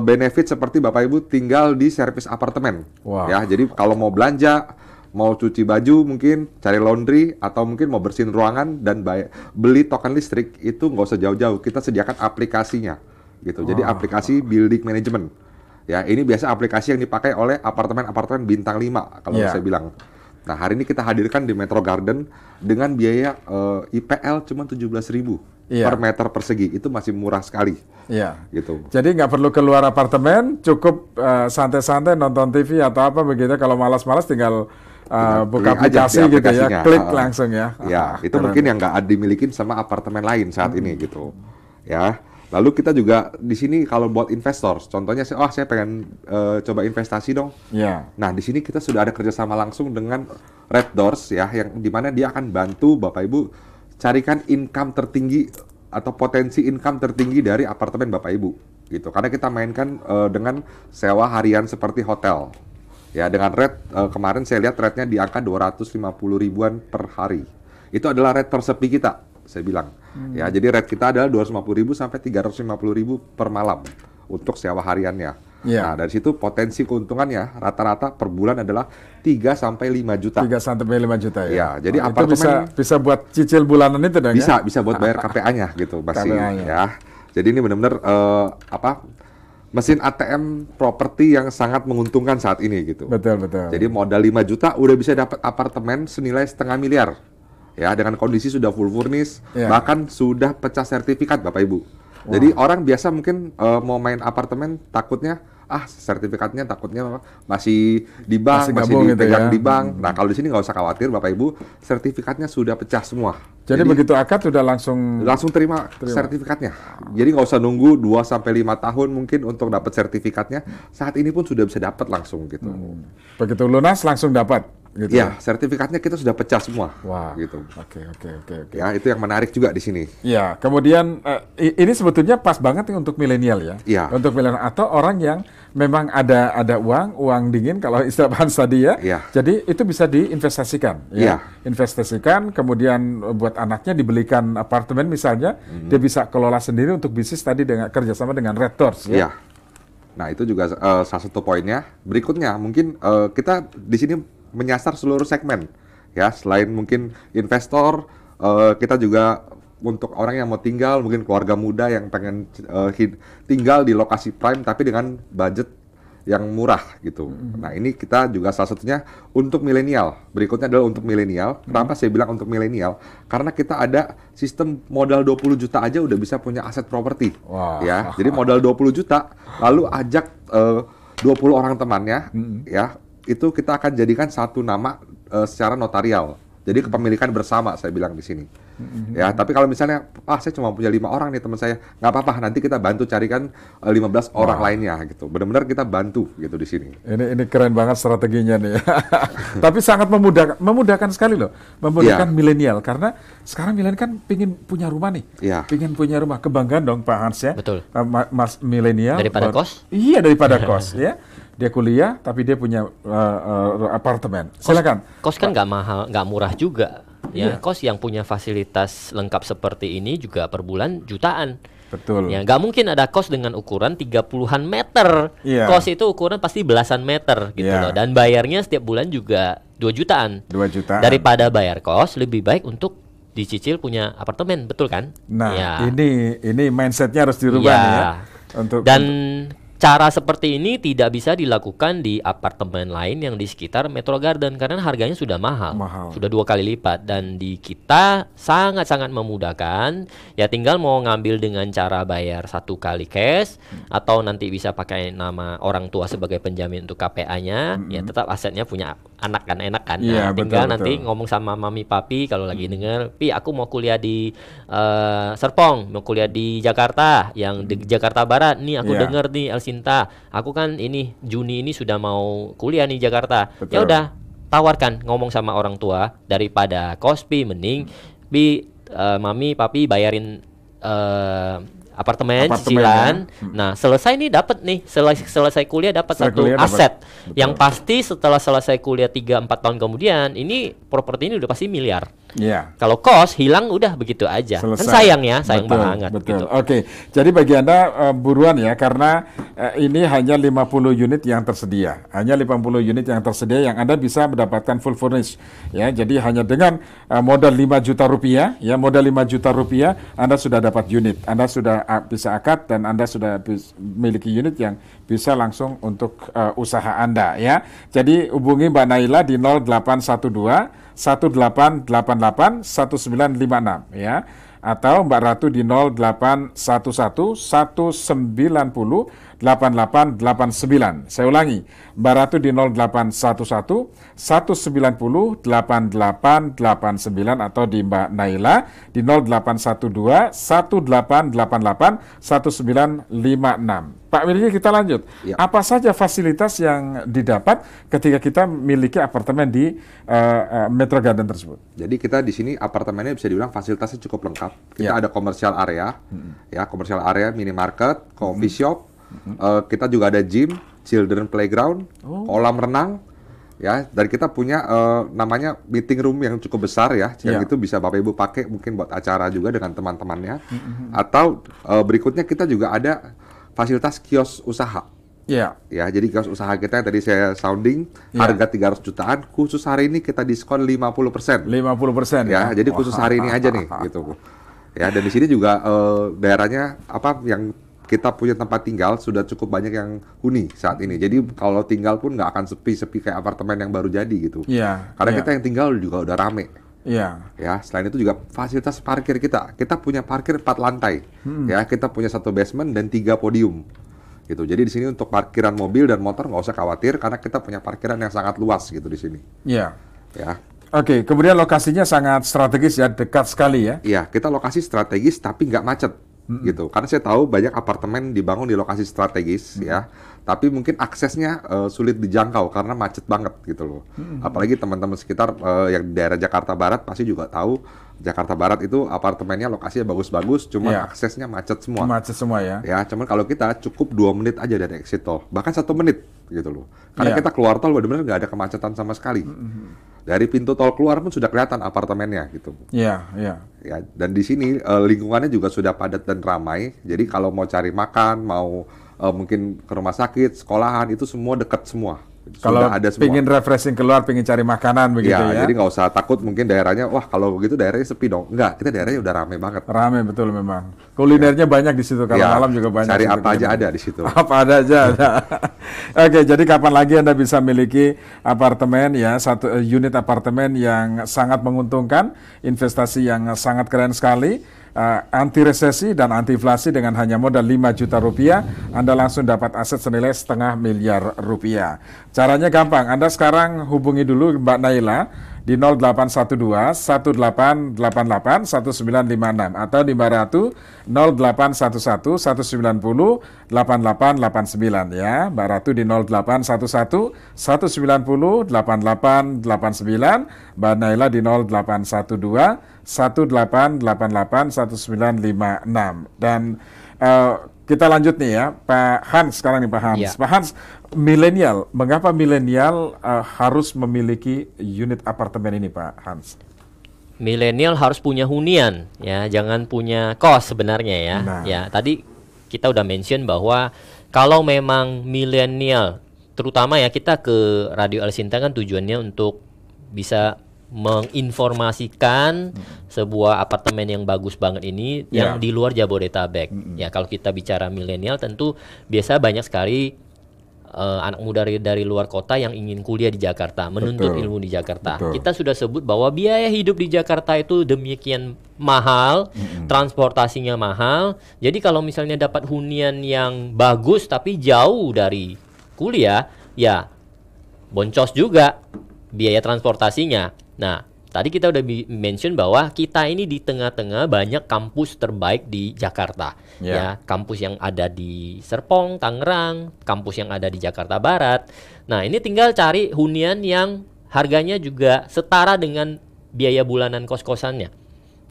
benefit seperti Bapak Ibu tinggal di servis apartemen. Ya, jadi kalau mau belanja, mau cuci baju mungkin, cari laundry, atau mungkin mau bersihin ruangan dan beli token listrik, itu nggak usah jauh-jauh, kita sediakan aplikasinya. Gitu. Jadi aplikasi building management. Ya, ini biasa aplikasi yang dipakai oleh apartemen-apartemen bintang 5 kalau saya bilang. Nah, hari ini kita hadirkan di Metro Garden dengan biaya IPL cuma 17.000. per meter persegi. Itu masih murah sekali. Iya. Gitu. Jadi nggak perlu keluar apartemen, cukup santai-santai nonton TV atau apa begitu. Kalau malas-malas tinggal buka aplikasi gitu ya, klik langsung ya. Ya, itu keren. Mungkin yang nggak dimilikin sama apartemen lain saat ini gitu. Ya. Lalu kita juga di sini kalau buat investor, contohnya saya pengen coba investasi dong. Yeah. Nah di sini kita sudah ada kerjasama langsung dengan Red Doors ya, yang dimana dia akan bantu Bapak Ibu carikan income tertinggi atau potensi income tertinggi dari apartemen Bapak Ibu, gitu. Karena kita mainkan dengan sewa harian seperti hotel. Ya dengan rate kemarin saya lihat rate-nya di angka 250 ribuan per hari. Itu adalah rate tersepi kita. Saya bilang, ya jadi rate kita adalah 250.000 sampai 350.000 per malam untuk sewa hariannya. Yeah. Nah dari situ potensi keuntungannya rata-rata per bulan adalah 3 sampai 5 juta. 3 sampai 5 juta ya. Ya, jadi itu apartemen bisa buat cicil bulanan itu dong bisa, ya? Bisa buat bayar KPA-nya gitu masih ya. Jadi ini benar-benar mesin ATM properti yang sangat menguntungkan saat ini gitu. Betul. Jadi modal 5 juta udah bisa dapat apartemen senilai 0,5 miliar. Ya, dengan kondisi sudah full furnish, bahkan sudah pecah sertifikat Bapak Ibu. Wow. Jadi orang biasa mungkin mau main apartemen takutnya sertifikatnya takutnya masih di bank, masih dipegang di bank. Nah, kalau di sini nggak usah khawatir Bapak Ibu, sertifikatnya sudah pecah semua. Jadi begitu akad sudah langsung terima sertifikatnya. Jadi nggak usah nunggu 2 sampai 5 tahun mungkin untuk dapat sertifikatnya. Saat ini pun sudah bisa dapat langsung gitu. Begitu lunas langsung dapat. Gitu ya, sertifikatnya kita sudah pecah semua. Wah, gitu. Oke. Ya, itu yang menarik juga di sini. Ya, kemudian ini sebetulnya pas banget nih untuk milenial ya. Iya. Untuk milenial atau orang yang memang ada uang dingin kalau istilah Hans tadi ya. Iya. Jadi itu bisa diinvestasikan. Ya. Iya. Investasikan, kemudian buat anaknya dibelikan apartemen misalnya, dia bisa kelola sendiri untuk bisnis tadi dengan kerjasama dengan Red Doors. Ya. Iya. Nah, itu juga salah satu poinnya. Berikutnya, mungkin kita di sini menyasar seluruh segmen ya, selain mungkin investor, kita juga untuk orang yang mau tinggal, mungkin keluarga muda yang pengen tinggal di lokasi prime tapi dengan budget yang murah gitu. Nah ini kita juga salah satunya untuk milenial. Berikutnya adalah untuk milenial. Kenapa saya bilang untuk milenial? Karena kita ada sistem modal 20 juta aja udah bisa punya aset properti. Wow. Ya, jadi modal 20 juta lalu ajak 20 orang temannya ya. Itu kita akan jadikan satu nama secara notarial. Jadi kepemilikan bersama saya bilang di sini. Ya, tapi kalau misalnya saya cuma punya 5 orang nih teman saya, nggak apa-apa, nanti kita bantu carikan 15 orang lainnya gitu. Benar-benar kita bantu gitu di sini. Ini keren banget strateginya nih. Tapi sangat memudahkan sekali loh. Memudahkan milenial karena sekarang milenial kan pingin punya rumah nih. Pingin punya rumah, kebanggaan dong Pak Hans ya. Betul. Mas milenial daripada kos? Iya, daripada kos ya. Dia kuliah tapi dia punya apartemen. Silakan. Kos kan nggak mahal, nggak murah juga. Ya, kos yang punya fasilitas lengkap seperti ini juga per bulan jutaan. Betul. Ya, nggak mungkin ada kos dengan ukuran 30-an meter. Kos itu ukuran pasti belasan meter gitu loh. Dan bayarnya setiap bulan juga 2 jutaan. 2 jutaan. Daripada bayar kos, lebih baik untuk dicicil punya apartemen, betul kan? Nah, ini mindsetnya harus dirubah nih ya. Dan cara seperti ini tidak bisa dilakukan di apartemen lain yang di sekitar Metro Garden karena harganya sudah mahal. Sudah 2 kali lipat. Dan di kita sangat-sangat memudahkan. Ya tinggal mau ngambil dengan cara bayar 1 kali cash atau nanti bisa pakai nama orang tua sebagai penjamin untuk KPA-nya. Ya tetap asetnya punya anak kan, enak kan. Nah, tinggal nanti ngomong sama mami papi kalau lagi denger, "Pi, aku mau kuliah di Serpong, mau kuliah di Jakarta, yang di Jakarta Barat nih aku denger nih Sinta, aku kan ini Juni ini sudah mau kuliah nih Jakarta." Ya udah, tawarkan, ngomong sama orang tua, daripada kospi mending mami papi bayarin apartemen cicilan. Nah, selesai nih dapat nih selesai kuliah dapat satu aset. Yang pasti setelah selesai kuliah 3-4 tahun kemudian, ini properti ini udah pasti miliar. Kalau kos hilang udah begitu aja. Selesai. Kan sayang ya, sayang banget. Betul. Gitu. Oke, jadi bagi Anda buruan ya, karena ini hanya 50 unit yang tersedia. Hanya 50 unit yang tersedia yang Anda bisa mendapatkan full furnish. Ya, jadi hanya dengan modal 5 juta rupiah, ya modal 5 juta rupiah Anda sudah dapat unit. Anda sudah bisa akad dan Anda sudah memiliki unit yang bisa langsung untuk usaha Anda ya. Jadi hubungi Mbak Naila di 0812 1888 1956 ya. atau Mbak Ratu di 0811 190 8889. Saya ulangi, Mbak Ratu di 0811 190 8889 atau di Mbak Naila di 0812 1888 1956. Pak Miliki, kita lanjut. Ya. Apa saja fasilitas yang didapat ketika kita memiliki apartemen di Metro Garden tersebut? Jadi kita di sini apartemennya bisa dibilang fasilitasnya cukup lengkap. Kita ada commercial area, ya commercial area, minimarket, coffee shop. Kita juga ada gym, children playground, kolam renang, ya. Dan kita punya namanya meeting room yang cukup besar ya. Yang itu bisa Bapak Ibu pakai mungkin buat acara juga dengan teman-temannya. Atau berikutnya kita juga ada fasilitas kios usaha. Iya. Ya, jadi kios usaha kita yang tadi saya sounding harga 300 jutaan, khusus hari ini kita diskon 50%. 50% Ya, jadi khusus hari ini aja nih gitu. Ya, dan di sini juga daerahnya yang kita punya tempat tinggal sudah cukup banyak yang huni saat ini. Jadi kalau tinggal pun nggak akan sepi-sepi kayak apartemen yang baru jadi gitu. Iya. Karena kita yang tinggal juga udah rame. Iya. Ya, selain itu juga fasilitas parkir kita. Kita punya parkir 4 lantai. Ya, kita punya 1 basement dan 3 podium. Gitu. Jadi di sini untuk parkiran mobil dan motor nggak usah khawatir karena kita punya parkiran yang sangat luas gitu di sini. Iya. Ya. Oke, kemudian lokasinya sangat strategis ya, dekat sekali ya. Iya, kita lokasi strategis tapi nggak macet. Gitu. Karena saya tahu banyak apartemen dibangun di lokasi strategis ya, tapi mungkin aksesnya sulit dijangkau karena macet banget gitu loh. Apalagi teman-teman sekitar yang di daerah Jakarta Barat pasti juga tahu Jakarta Barat itu apartemennya lokasinya bagus-bagus, cuma aksesnya macet semua. Macet semua ya. Ya, cuman kalau kita cukup 2 menit aja dari exit tol, bahkan 1 menit gitu loh. Karena kita keluar tol benar-benar nggak ada kemacetan sama sekali. Dari pintu tol keluar pun sudah kelihatan apartemennya gitu. Iya, iya. Ya, dan di sini lingkungannya juga sudah padat dan ramai. Jadi kalau mau cari makan, mau mungkin ke rumah sakit, sekolahan itu semua dekat semua. Kalau sudah ada semua. pengen refreshing keluar, pengen cari makanan begitu ya. Jadi nggak usah takut mungkin daerahnya, wah kalau begitu daerahnya sepi dong. Enggak, kita daerahnya udah ramai banget. Ramai betul memang. Kulinernya banyak di situ, kalau malam juga banyak. Cari apa aja ada di situ. Apa ada aja ada. Oke, jadi kapan lagi Anda bisa miliki apartemen ya, satu unit apartemen yang sangat menguntungkan, investasi yang sangat keren sekali. Anti resesi dan anti inflasi dengan hanya modal 5 juta rupiah, Anda langsung dapat aset senilai setengah miliar rupiah. Caranya gampang, Anda sekarang hubungi dulu Mbak Naila di 0812 1888 1956 atau di Mbak Ratu 0811 190 8889 ya. Mbak Ratu di 0811 190 8889, Mbak Naila di 0812 1888 1956. Dan kita lanjut nih ya, Pak Hans sekarang nih Pak Hans. Ya. Pak Hans, milenial, mengapa milenial harus memiliki unit apartemen ini Pak Hans? Milenial harus punya hunian ya, jangan punya kos sebenarnya ya. Nah. Ya, tadi kita udah mention bahwa kalau memang milenial, terutama ya kita ke Radio Al Sinta kan tujuannya untuk bisa menginformasikan sebuah apartemen yang bagus banget ini yang di luar Jabodetabek. Ya, kalau kita bicara milenial tentu biasa banyak sekali anak muda dari luar kota yang ingin kuliah di Jakarta, menuntut ilmu di Jakarta. Kita sudah sebut bahwa biaya hidup di Jakarta itu demikian mahal, transportasinya mahal. Jadi kalau misalnya dapat hunian yang bagus tapi jauh dari kuliah, ya boncos juga biaya transportasinya. Nah, tadi kita udah mention bahwa kita ini di tengah-tengah banyak kampus terbaik di Jakarta. Ya, kampus yang ada di Serpong, Tangerang, kampus yang ada di Jakarta Barat. Nah, ini tinggal cari hunian yang harganya juga setara dengan biaya bulanan kos-kosannya.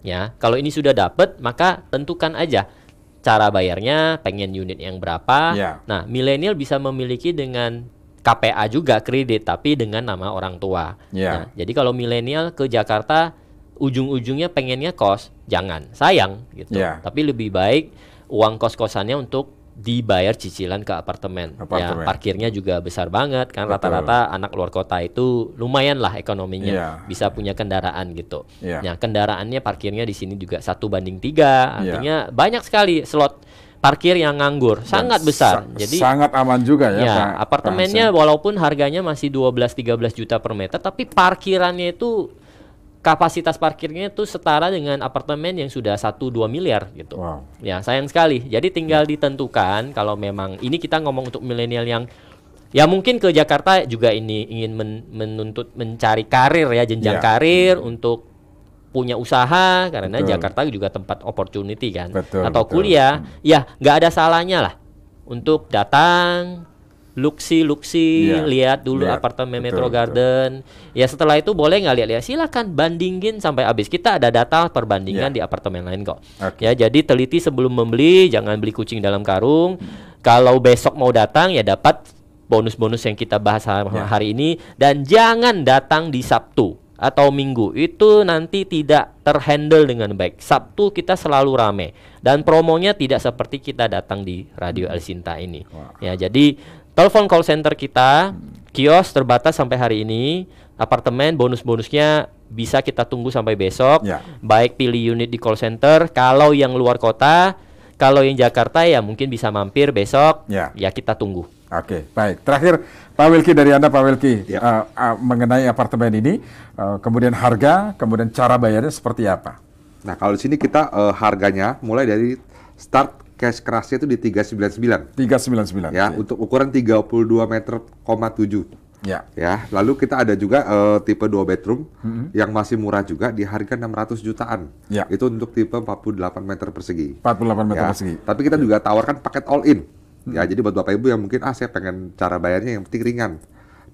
Ya, kalau ini sudah dapat, maka tentukan aja cara bayarnya, pengen unit yang berapa. Nah, milenial bisa memiliki dengan KPA juga, kredit, tapi dengan nama orang tua. Nah, jadi kalau milenial ke Jakarta ujung-ujungnya pengennya kos, jangan, sayang gitu. Tapi lebih baik uang kos-kosannya untuk dibayar cicilan ke apartemen. Ya, parkirnya juga besar banget kan, rata-rata anak luar kota itu lumayan lah ekonominya, bisa punya kendaraan gitu. Nah, kendaraannya parkirnya di sini juga 1:3, artinya banyak sekali slot parkir yang nganggur, sangat besar. Jadi sangat aman juga ya, Pak. Apartemennya walaupun harganya masih 12-13 juta per meter, tapi parkirannya itu kapasitas parkirnya itu setara dengan apartemen yang sudah 1-2 miliar gitu. Wow. Ya sayang sekali. Jadi tinggal ditentukan kalau memang ini kita ngomong untuk milenial yang ya mungkin ke Jakarta juga ini ingin menuntut mencari karir ya, jenjang karir untuk punya usaha karena Jakarta juga tempat opportunity kan. Atau kuliah, ya nggak ada salahnya lah untuk datang luksi lihat dulu apartemen Metro Garden. Ya setelah itu boleh nggak lihat, silakan bandingin sampai habis. Kita ada data perbandingan di apartemen lain kok. Ya jadi teliti sebelum membeli, jangan beli kucing dalam karung. Kalau besok mau datang ya dapat bonus-bonus yang kita bahas hari ini, dan jangan datang di Sabtu atau Minggu, itu nanti tidak terhandle dengan baik. Sabtu kita selalu rame dan promonya tidak seperti kita datang di Radio El Sinta ini. Ya jadi telepon call center kita, kios terbatas sampai hari ini. Apartemen bonus-bonusnya bisa kita tunggu sampai besok. Baik pilih unit di call center. Kalau yang luar kota, kalau yang Jakarta ya mungkin bisa mampir besok. Ya kita tunggu. Oke, baik. Terakhir Pak Wilky, dari Anda Pak Wilky, mengenai apartemen ini, kemudian harga, kemudian cara bayarnya seperti apa? Nah kalau di sini kita harganya mulai dari start cash kerasnya itu di 399. 399. Ya, untuk ukuran 32 meter, 7. Ya, lalu kita ada juga tipe 2 bedroom yang masih murah juga di harga 600 jutaan. Itu untuk tipe 48 meter persegi. 48 meter persegi. Tapi kita juga tawarkan paket all in. Ya, jadi buat Bapak Ibu yang mungkin saya pengen cara bayarnya yang penting ringan.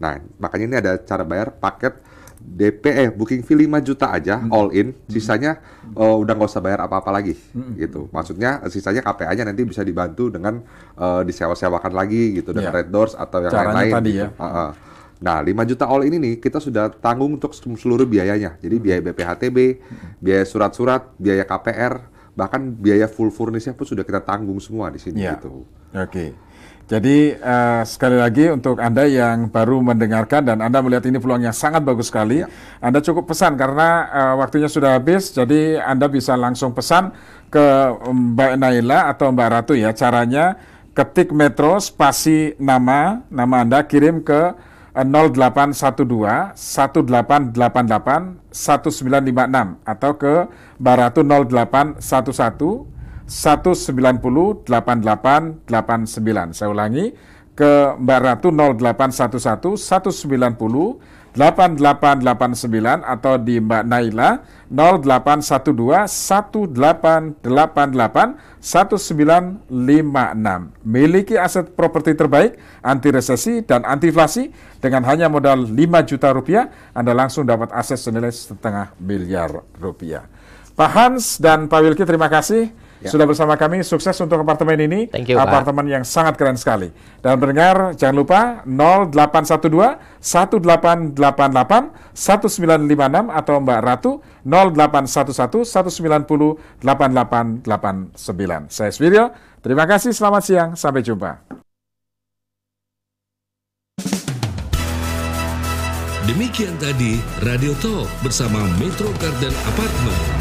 Nah, makanya ini ada cara bayar paket DP booking fee 5 juta aja all in, sisanya udah nggak usah bayar apa-apa lagi gitu. Maksudnya sisanya KPA-nya nanti bisa dibantu dengan disewa-sewakan lagi gitu dengan Red Doors atau yang lain-lain tadi gitu. Nah 5 juta all in ini kita sudah tanggung untuk seluruh biayanya. Jadi biaya BPHTB, biaya surat-surat, biaya KPR, bahkan biaya full furnished pun sudah kita tanggung semua di sini gitu. Oke. Jadi sekali lagi untuk Anda yang baru mendengarkan dan Anda melihat ini peluang yang sangat bagus sekali, Anda cukup pesan karena waktunya sudah habis, jadi Anda bisa langsung pesan ke Mbak Naila atau Mbak Ratu ya. Caranya ketik Metro spasi nama Anda, kirim ke 0812 1888 1956 atau ke Mbak Ratu 0811 190 8889. Saya ulangi, ke Mbak Ratu 0811 190 8889 atau di Mbak Naila 0812 1888 1956. Miliki aset properti terbaik, anti resesi dan anti inflasi dengan hanya modal 5 juta rupiah, Anda langsung dapat aset senilai setengah miliar rupiah. Pak Hans dan Pak Wilky, terima kasih sudah bersama kami. Sukses untuk apartemen ini. Thank you, apartemen yang sangat keren sekali. Dan pendengar, jangan lupa 0812 1888 1956 atau Mbak Ratu 0811 190 8889. Saya Swirio, terima kasih, selamat siang, sampai jumpa. Demikian tadi Radio Talk bersama Metro Garden Apartment.